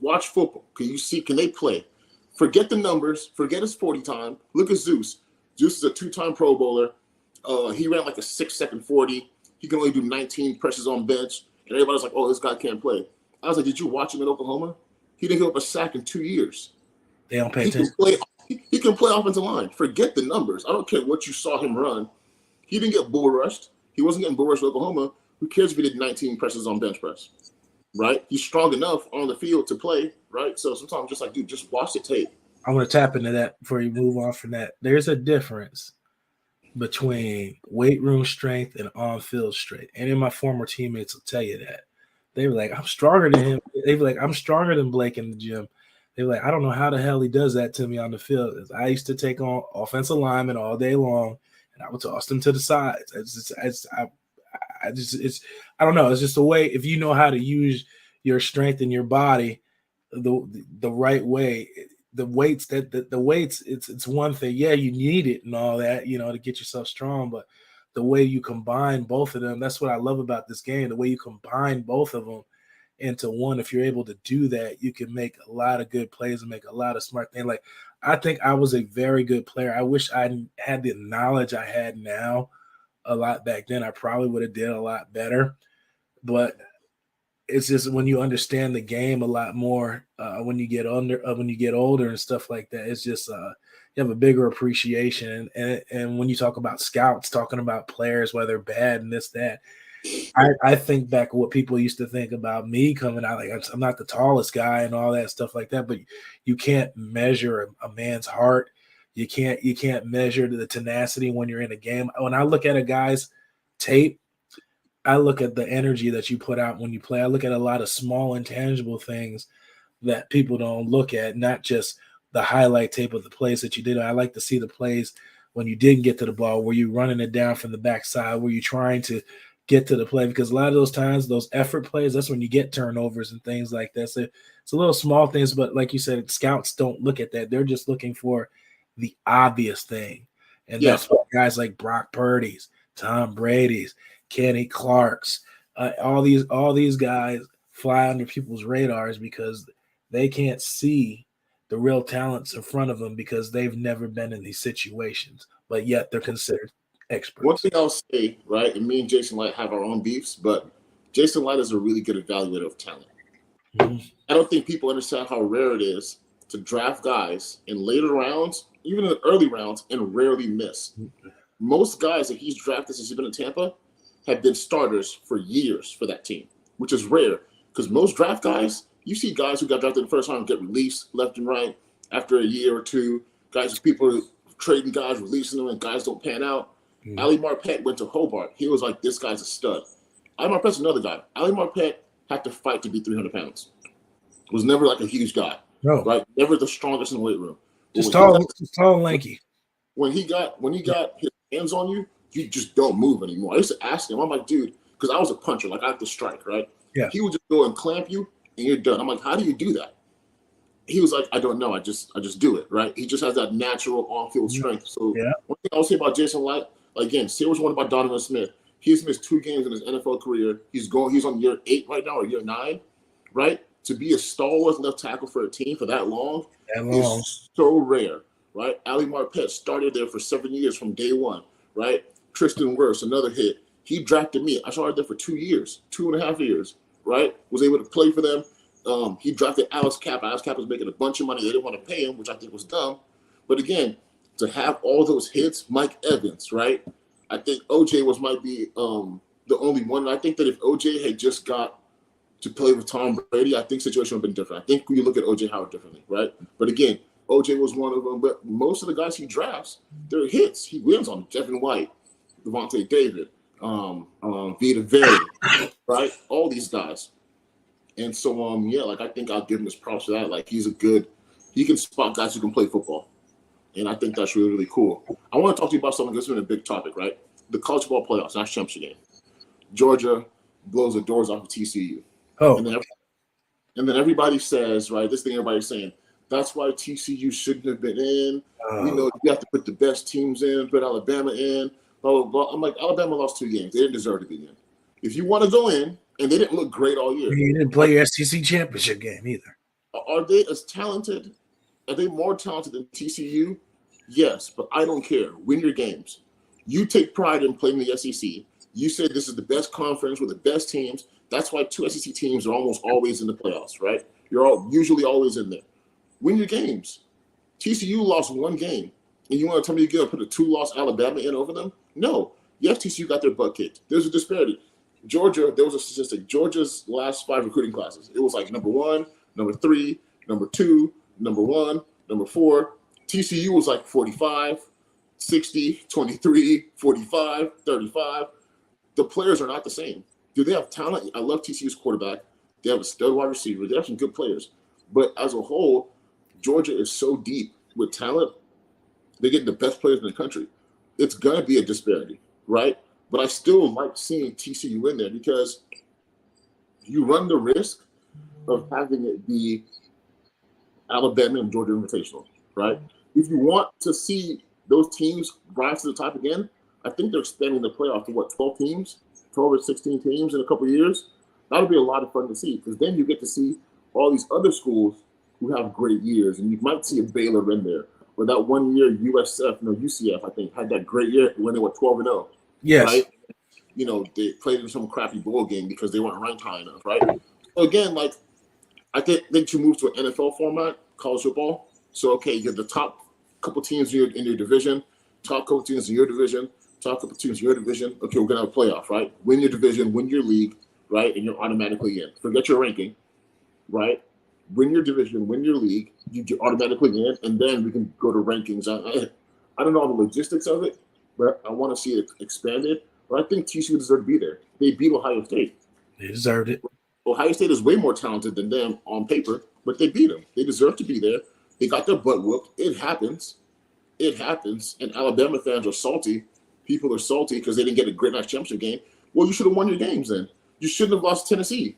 watch football. Can they play? Forget the numbers. Forget his 40 time. Look at Zeus. Zeus is a 2-time Pro Bowler. He ran like a 6-second 40. He can only do 19 presses on bench. And everybody's like, oh, this guy can't play. I was like, did you watch him in Oklahoma? He didn't give up a sack in 2 years. They don't pay attention. He can play offensive line. Forget the numbers. I don't care what you saw him run. He didn't get bull rushed. He wasn't getting bull rushed with Oklahoma. Who cares if he did 19 presses on bench press? Right? He's strong enough on the field to play, right? So sometimes I'm just like, dude, just watch the tape. I'm going to tap into that before you move on from that. There's a difference between weight room strength and on-field strength. Any of my former teammates will tell you that. They were like, I'm stronger than him. They were like, I'm stronger than Blake in the gym. They were like, I don't know how the hell he does that to me on the field. I used to take on offensive linemen all day long, and I would toss them to the sides. I don't know. It's just the way, if you know how to use your strength in your body the right way, the weights, it's one thing. Yeah, you need it and all that, to get yourself strong, but the way you combine both of them, that's what I love about this game. The way you combine both of them into one, if you're able to do that, you can make a lot of good plays and make a lot of smart things. Like, I think I was a very good player. I wish I had the knowledge I had now a lot back then. I probably would have did a lot better. But it's just when you understand the game a lot more, when you get older and stuff like that, it's just you have a bigger appreciation. And when you talk about scouts, talking about players, whether they're bad and this, that, I think back what people used to think about me coming out. Like, I'm not the tallest guy and all that stuff like that, but you can't measure a man's heart. You can't measure the tenacity when you're in a game. When I look at a guy's tape, I look at the energy that you put out when you play. I look at a lot of small intangible things that people don't look at, not just the highlight tape of the plays that you did. I like to see the plays when you didn't get to the ball. Were you running it down from the backside? Were you trying to get to the play? Because a lot of those times, those effort plays, that's when you get turnovers and things like that. So it's a little small things, but like you said, scouts don't look at that. They're just looking for the obvious thing. And that's what guys like Brock Purdy's, Tom Brady's, Kenny Clark's, all these guys fly under people's radars because they can't see the real talents in front of them because they've never been in these situations, but yet they're considered experts. One thing I'll say, right, and me and Jason Light have our own beefs, but Jason Light is a really good evaluator of talent. Mm-hmm. I don't think people understand how rare it is to draft guys in later rounds, even in the early rounds, and rarely miss. Mm-hmm. Most guys that he's drafted since he's been in Tampa have been starters for years for that team, which is rare because most draft guys, you see guys who got drafted in the first round get released left and right after a year or two. Guys, people are trading guys, releasing them, and guys don't pan out. Mm-hmm. Ali Marpet went to Hobart. He was like, this guy's a stud. Ali Marpet's another guy. Ali Marpet had to fight to be 300 pounds. Was never like a huge guy, right? Never the strongest in the weight room. Just tall and lanky. When he got his hands on you, you just don't move anymore. I used to ask him, I'm like, dude, because I was a puncher, like I have to strike, right? Yeah. He would just go and clamp you and you're done. I'm like, how do you do that? He was like, I don't know. I just do it, right? He just has that natural on-field strength. So one thing I would say about Jason Light, again, say what you want about Donovan Smith. He's missed 2 games in his NFL career. He's on year 8 right now, or year 9, right? To be a stalwart left tackle for a team for that long is so rare, right? Ali Marpet started there for 7 years from day one, right? Tristan Wirfs, another hit. He drafted me. I started there for 2 years, 2.5 years, right? Was able to play for them. He drafted Alex Kappa. Alex Kappa was making a bunch of money. They didn't want to pay him, which I think was dumb. But again, to have all those hits, Mike Evans, right? I think OJ might be the only one. And I think that if OJ had just got to play with Tom Brady, I think the situation would have been different. I think we look at OJ Howard differently, right? But again, OJ was one of them. But most of the guys he drafts, they're hits. He wins on Devin White, Devontae David, Vita Vea, right? All these guys. And so, like I think I'll give him his props for that. Like he can spot guys who can play football. And I think that's really, really cool. I want to talk to you about something that's been a big topic, right? The college ball playoffs, not championship game. Georgia blows the doors off of TCU. Oh, and then everybody says, right, this thing everybody's saying, that's why TCU shouldn't have been in. We know you have to put the best teams in, put Alabama in, blah, blah, blah. I'm like, Alabama lost 2 games. They didn't deserve to be in. If you want to go in, and they didn't look great all year. You didn't play your SEC championship game either. Are they as talented? Are they more talented than TCU? Yes, but I don't care. Win your games. You take pride in playing the SEC. You said this is the best conference with the best teams. That's why 2 SEC teams are almost always in the playoffs, right? You're usually always in there. Win your games. TCU lost 1 game, and you want to tell me you're going to put a 2-loss Alabama in over them? No. Yes, TCU got their butt kicked. There's a disparity. Georgia, there was a statistic. Georgia's last 5 recruiting classes, it was like number 1, number 3, number 2, number 1, number 4. TCU was like 45, 60, 23, 45, 35. The players are not the same. Do they have talent? I love TCU's quarterback. They have a stud wide receiver. They have some good players. But as a whole, Georgia is so deep with talent. They're getting the best players in the country. It's going to be a disparity, right? But I still like seeing TCU in there because you run the risk of having it be Alabama and Georgia Invitational, right? If you want to see those teams rise to the top again, I think they're expanding the playoff to 12 teams, 12 or 16 teams in a couple of years. That'll be a lot of fun to see because then you get to see all these other schools who have great years, and you might see a Baylor in there. Or that 1 year UCF, I think, had that great year when they were 12-0. Yes. Right? They played in some crappy bowl game because they weren't ranked high enough, right? So again, I think they should move to an NFL format, college football. So, okay, you have the top couple teams in your division, top couple teams in your division, top couple teams in your division. Okay, we're going to have a playoff, right? Win your division, win your league, right? And you're automatically in. Forget your ranking, right? Win your division, win your league, you're automatically in, and then we can go to rankings. I don't know all the logistics of it, but I want to see it expanded. But I think TCU deserved to be there. They beat Ohio State. They deserved it. Ohio State is way more talented than them on paper, but they beat them. They deserve to be there. They got their butt whooped. It happens. It happens. And Alabama fans are salty. People are salty because they didn't get a great national championship game. Well, you should have won your games then. You shouldn't have lost to Tennessee.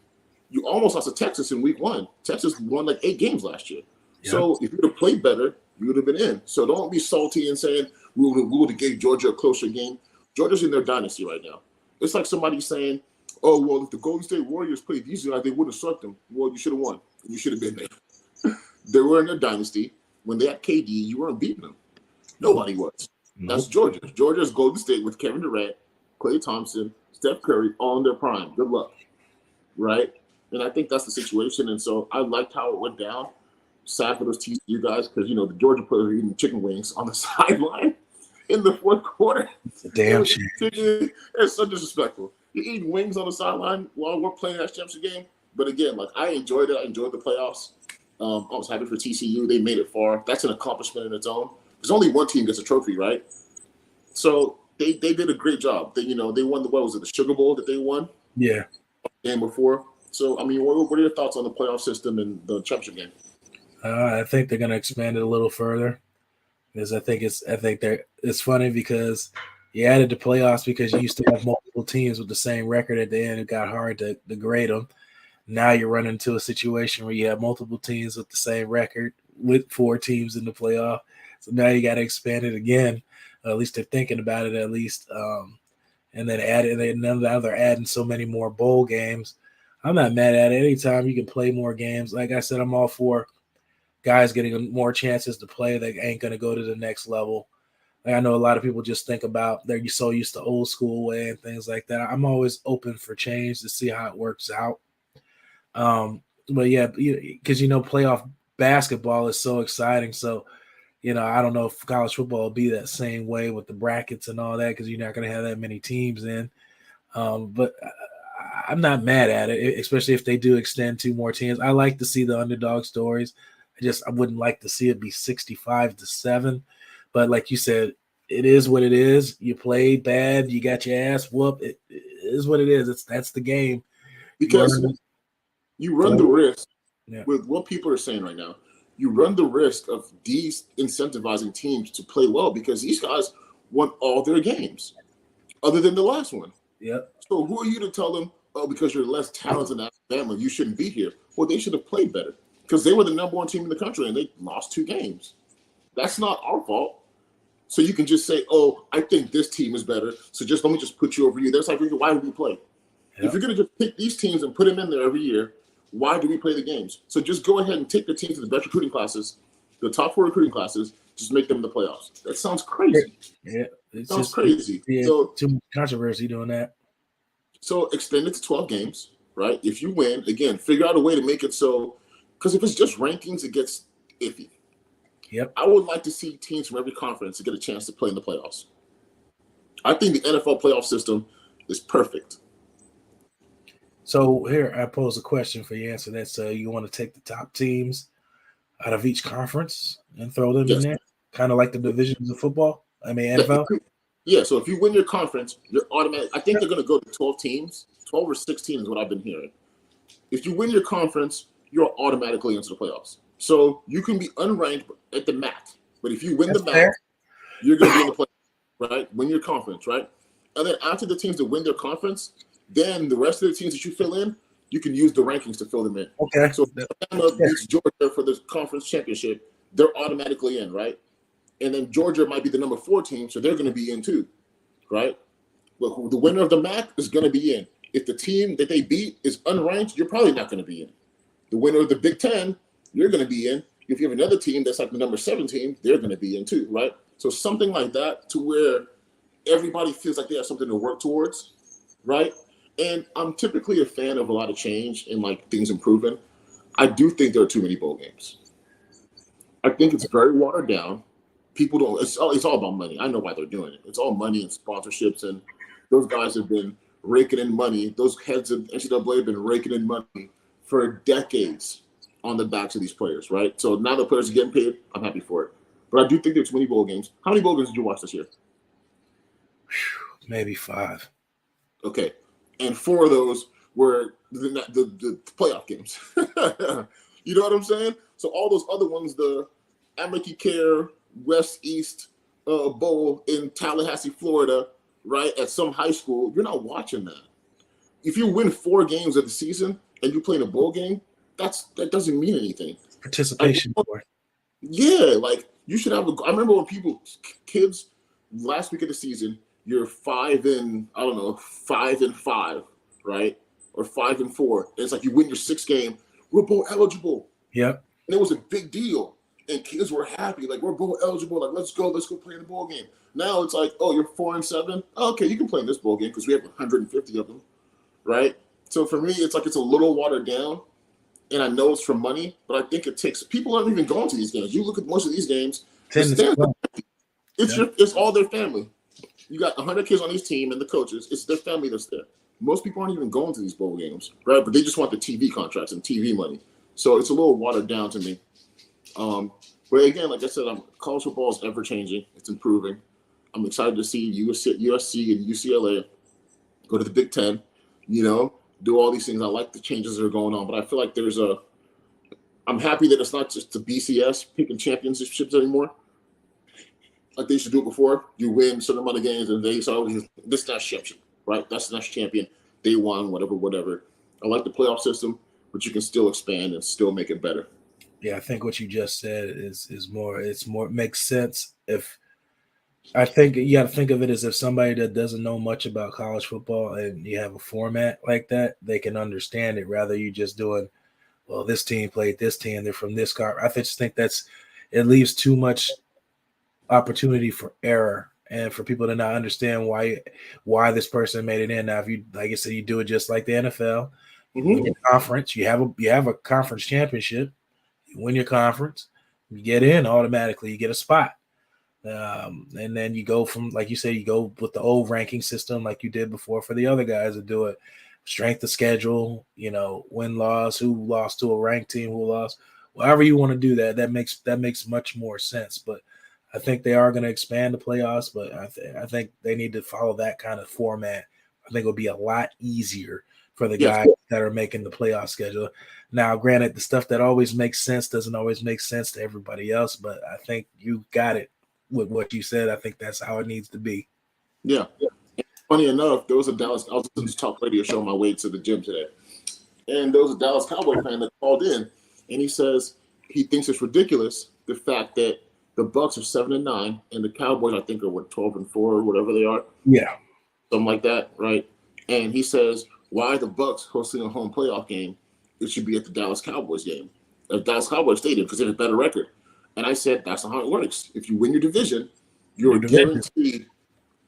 You almost lost to Texas in week 1. Texas won like 8 games last year. Yeah. So if you would have played better, you would have been in. So don't be salty and saying we would have gave Georgia a closer game. Georgia's in their dynasty right now. It's like somebody saying, oh, well, if the Golden State Warriors played these guys, they wouldn't have swept them. Well, you should have won. You should have been there. They were in their dynasty. When they had KD, you weren't beating them. Nobody was. Nope. That's Georgia. Georgia's Golden State with Kevin Durant, Klay Thompson, Steph Curry, all in their prime. Good luck. Right? And I think that's the situation. And so I liked how it went down. Sad for those TCU guys because, the Georgia players are eating chicken wings on the sideline in the 4th quarter. It's a damn shame. It's so disrespectful. You're eating wings on the sideline while we're playing that championship game. But again, I enjoyed it. I enjoyed the playoffs. I was happy for TCU. They made it far. That's an accomplishment in its own. There's only one team gets a trophy, right? So they did a great job. They won the Sugar Bowl that they won? Yeah. Game before. So, what are your thoughts on the playoff system and the championship game? I think they're going to expand it a little further because it's funny because you added the playoffs because you used to have multiple teams with the same record at the end. It got hard to grade them. Now you're running into a situation where you have multiple teams with the same record with 4 teams in the playoff. So now you got to expand it again. At least they're thinking about it at least. And then now they're adding so many more bowl games. I'm not mad at it. Anytime you can play more games, like I said, I'm all for guys getting more chances to play that ain't going to go to the next level. Like I know a lot of people just think about they're so used to old school way and things like that. I'm always open for change to see how it works out. But yeah, because playoff basketball is so exciting. So, I don't know if college football will be that same way with the brackets and all that because you're not going to have that many teams in. But I'm not mad at it, especially if they do extend 2 more teams. I like to see the underdog stories. I wouldn't like to see it be 65-7. But like you said, it is what it is. You played bad. You got your ass whooped. It is what it is. That's the game. Because you run the risk with what people are saying right now. You run the risk of de-incentivizing teams to play well because these guys won all their games other than the last one. Yep. So who are you to tell them, oh, because you're less talented than Alabama, you shouldn't be here? Well, they should have played better because they were the number one team in the country and they lost 2 games. That's not our fault. So you can just say, oh, I think this team is better, so just let me just put you over you. That's like, why do we play? Yep. If you're going to just pick these teams and put them in there every year, why do we play the games? So just go ahead and take the teams to the best recruiting classes, the top 4 recruiting classes, just make them in the playoffs. That sounds crazy. Yeah, it sounds crazy. Yeah, so too much controversy doing that. So extend it to 12 games, right? If you win, again, figure out a way to make it so, because if it's just rankings, it gets iffy. Yep. I would like to see teams from every conference to get a chance to play in the playoffs. I think the NFL playoff system is perfect. So here, I pose a question for you. Answer that. So you want to take the top teams out of each conference and throw them in there, kind of like the divisions of football? I mean, NFL. Yeah, so if you win your conference, you're automatic. I think they're going to go to 12 teams. 12 or 16 is what I've been hearing. If you win your conference, you're automatically into the playoffs. So you can be unranked at the MAC. But if you win the MAC, you're going to be in the playoffs, right? Win your conference, right? And then after the teams that win their conference, then the rest of the teams that you fill in, you can use the rankings to fill them in. Okay. So if Alabama beats Georgia for the conference championship, they're automatically in, right? And then Georgia might be the number 4 team, so they're going to be in too, right? But the winner of the MAC is going to be in. If the team that they beat is unranked, you're probably not going to be in. The winner of the Big Ten, you're going to be in. If you have another team that's like the number 7 team, they're going to be in too, right? So something like that to where everybody feels like they have something to work towards, right? And I'm typically a fan of a lot of change and like things improving. I do think there are too many bowl games. I think it's very watered down. People don't. It's all about money. I know why they're doing it. It's all money and sponsorships, and those guys have been raking in money. Those heads of NCAA have been raking in money for decades on the backs of these players, right? So now the players are getting paid. I'm happy for it. But I do think there's too many bowl games. How many bowl games did you watch this year? Maybe 5. Okay, and 4 of those were the playoff games. You know what I'm saying? So all those other ones, the Cowboys Ker West East Bowl in Tallahassee, Florida, right, at some high school, you're not watching that. If you win 4 games of the season and you play in a bowl game, that doesn't mean anything. Participation. Yeah, like you should have I remember when kids last week of the season, you're 5 and 5, right? Or 5 and 4. And it's like you win your 6th game, we're bowl eligible. Yep. And it was a big deal. And kids were happy, like we're bowl eligible, like let's go play in the bowl game. Now it's like, oh, you're 4 and 7. Oh, okay, you can play in this bowl game because we have 150 of them, right? So for me, it's like it's a little watered down, and I know it's for money, but I think it takes people aren't even going to these games. You look at most of these games, it's all their family. You got 100 kids on each team and the coaches. It's their family that's there. Most people aren't even going to these bowl games, right? But they just want the TV contracts and TV money. So it's a little watered down to me. But again, like I said, college football is ever changing. It's improving. I'm excited to see USC and UCLA go to the Big Ten, do all these things. I like the changes that are going on, but I feel like I'm happy that it's not just the BCS picking championships anymore. Like they used to do it before. You win a certain amount of games and they say, this national champion, right? That's the national champion. They won, whatever. I like the playoff system, but you can still expand and still make it better. Yeah, I think what you just said is more. It's more makes sense. I think you got to think of it as if somebody that doesn't know much about college football and you have a format like that, they can understand it. Rather you just doing, well, this team played this team, they're from this car. I just think it leaves too much opportunity for error and for people to not understand why this person made it in. Now, if you, like I said, you do it just like the NFL. You win your conference, you have a conference championship. You win your conference, you get in automatically, you get a spot. And then you go from, like you said, you go with the old ranking system like you did before for the other guys that do it. Strength of schedule, win-loss, who lost to a ranked team, who lost. However you want to do that, that makes much more sense. But I think they are going to expand the playoffs, but I think they need to follow that kind of format. I think it'll be a lot easier for the guys that are making the playoff schedule. Now, granted, the stuff that always makes sense doesn't always make sense to everybody else, but I think you got it with what you said. I think that's how it needs to be. Yeah. Funny enough, there was a Dallas. I was listening to talk radio show on my way to the gym today, and there was a Dallas Cowboy fan that called in, and he says he thinks it's ridiculous the fact that the Bucs are 7-9, and the Cowboys I think are 12-4 or whatever they are. Yeah, something like that, right? And he says, why are the Bucs hosting a home playoff game? It should be at the Dallas Cowboys game, at Dallas Cowboys Stadium, because they have a better record. And I said, that's not how it works. If you win your division, you're guaranteed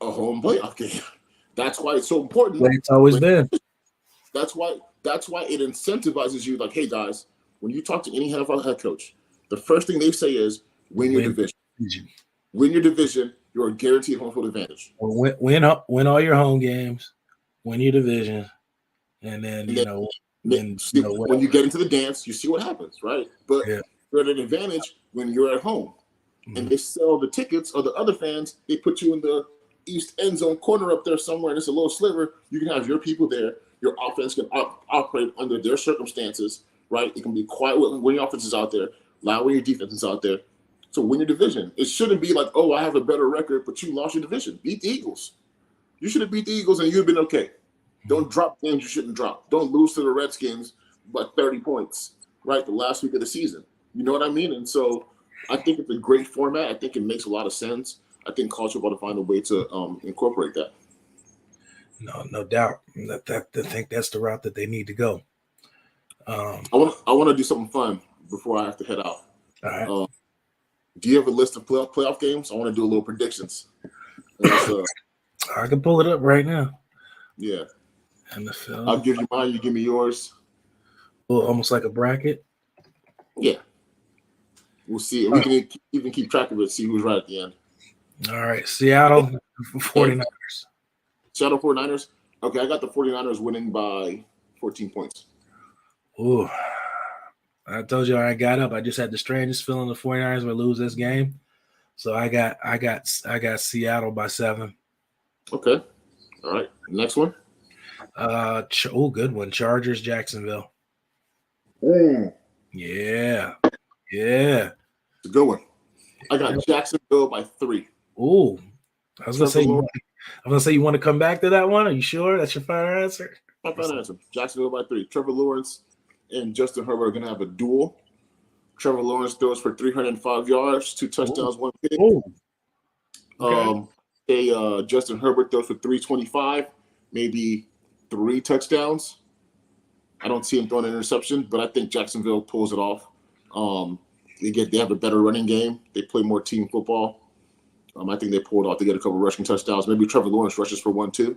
a home playoff game. That's why it's so important. It's always been. That's why it incentivizes you. Like, hey guys, when you talk to any NFL head coach, the first thing they say is win your division. Win your division. You're a guaranteed home field advantage. Win all your home games, win your division, and then when you get into the dance, you see what happens, right? But you're at an advantage when you're at home, and they sell the tickets, or the other fans, they put you in the east end zone corner up there somewhere, and it's a little sliver. You can have your people there. Your offense can operate under their circumstances, right? It can be quiet when your offense is out there, loud when your defense is out there. So win your division. It shouldn't be like, oh, I have a better record, but you lost your division. Beat the Eagles. You should have beat the Eagles, and you'd have been okay. Don't drop games you shouldn't drop. Don't lose to the Redskins by 30 points, right, the last week of the season. You know what I mean? And so I think it's a great format. I think it makes a lot of sense. I think college football to find a way to incorporate that. No doubt. I think that's the route that they need to go. I want to do something fun before I have to head out. All right. Do you have a list of playoff games? I want to do a little predictions. I can pull it up right now. Yeah. NFL. I'll give you mine. You give me yours. Well, almost like a bracket. Yeah. We'll see. We can even keep track of it, see who's right at the end. All right. Seattle 49ers. Seattle 49ers. Okay, I got the 49ers winning by 14 points. Ooh. I told you I got up. I just had the strangest feeling the 49ers would lose this game. So I got Seattle by 7. Okay. All right. Next one. Good one. Chargers, Jacksonville. Yeah. It's a good one. I got Jacksonville by 3. Ooh. I was gonna say you want to come back to that one. Are you sure that's your final answer? My final answer. Jacksonville by 3. Trevor Lawrence and Justin Herbert are going to have a duel. Trevor Lawrence throws for 305 yards, 2 touchdowns, 1 pick. Okay. Justin Herbert throws for 325, maybe 3 touchdowns. I don't see him throwing an interception, but I think Jacksonville pulls it off. They have a better running game. They play more team football. I think they pull it off. They get a couple rushing touchdowns. Maybe Trevor Lawrence rushes for 1-2.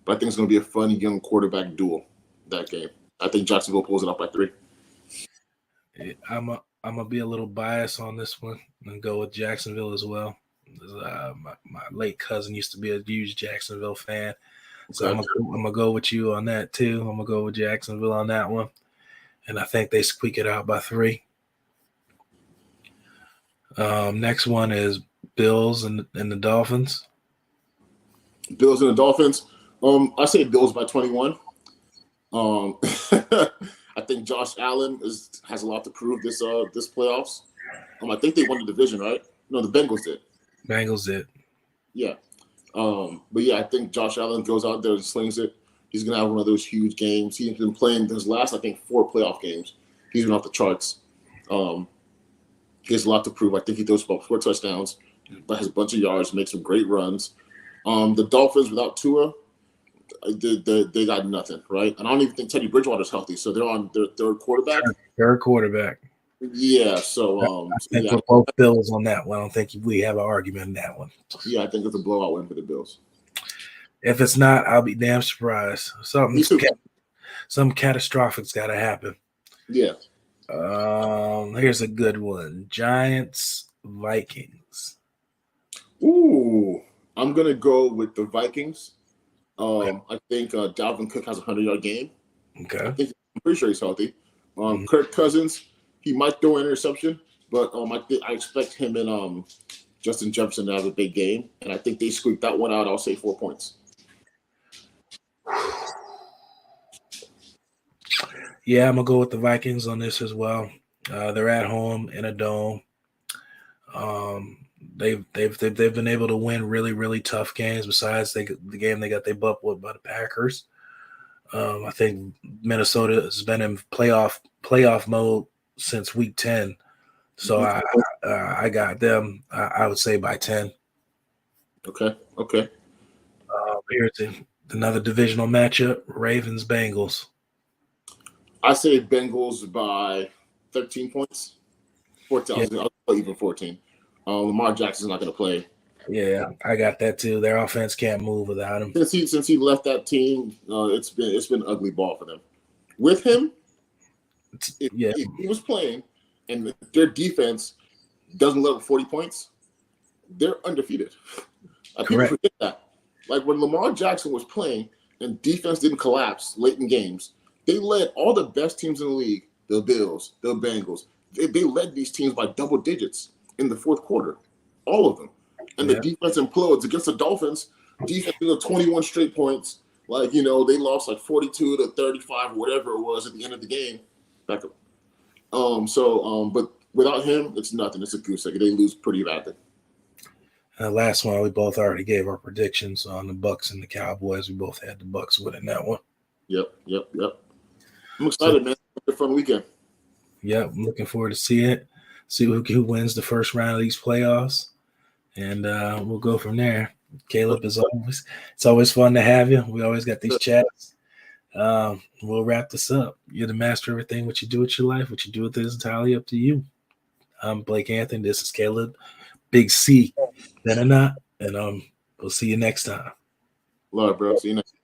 But I think it's going to be a fun young quarterback duel that game. I think Jacksonville pulls it off by 3. I'm gonna be a little biased on this one and go with Jacksonville as well. My late cousin used to be a huge Jacksonville fan, so I'm gonna go with you on that too. I'm gonna go with Jacksonville on that one, and I think they squeak it out by 3. Next one is Bills and the Dolphins. Bills and the Dolphins. I say Bills by 21. I think Josh Allen has a lot to prove this playoffs. I think they won the division, right? No, the Bengals did. Bengals did. Yeah. But yeah, I think Josh Allen goes out there and slings it. He's gonna have one of those huge games. He's been playing his last, I think, 4 playoff games. He's been off the charts. He has a lot to prove. I think he throws about 4 touchdowns, but has a bunch of yards, makes some great runs. The Dolphins without Tua, they got nothing, right? And I don't even think Teddy Bridgewater's healthy, so they're on their third quarterback. Yeah, so I think we're both Bills on that one. I don't think we have an argument in that one. Yeah, I think it's a blowout win for the Bills. If it's not, I'll be damn surprised. Something catastrophic's got to happen. Yeah. Here's a good one: Giants, Vikings. Ooh, I'm gonna go with the Vikings. I think Dalvin Cook has a 100-yard game. Okay. I'm pretty sure he's healthy. Kirk Cousins, he might throw an interception, but I expect him and Justin Jefferson to have a big game, and I think they squeak that one out. I'll say 4 points. Yeah, I'm gonna go with the Vikings on this as well. They're at home in a dome. they've been able to win really, really tough games. Besides the game they got their butt whooped by the Packers. I think Minnesota has been in playoff mode since week 10. So I got them. I would say by 10. Okay. Here's another divisional matchup: Ravens Bengals. I say Bengals by 13 points. 14. Yeah. I'll even 14. Lamar Jackson's not going to play. Yeah, I got that too. Their offense can't move without him. Since he left that team, it's been ugly ball for them. With him, if he was playing and their defense doesn't let up 40 points, they're undefeated. People forget that. Like when Lamar Jackson was playing and defense didn't collapse late in games, they led all the best teams in the league, the Bills, the Bengals. They led these teams by double digits in the fourth quarter, all of them. And the defense implodes against the Dolphins. Defense, 21 straight points. Like, they lost like 42 to 35 or whatever it was at the end of the game. Back up. But without him, it's nothing. It's a goose egg. They lose pretty badly. Last one, we both already gave our predictions on the Bucs and the Cowboys. We both had the Bucs winning that one. Yep. I'm excited, man. It's a fun weekend. Yep, I'm looking forward to see it. See who wins the first round of these playoffs. And we'll go from there. Caleb, it's always fun to have you. We always got these chats. We'll wrap this up. You're the master of everything. What you do with your life, what you do with it is entirely up to you. I'm Blake Anthony. This is Caleb, Big C, Benenoch, and we'll see you next time. Love, bro. See you next time.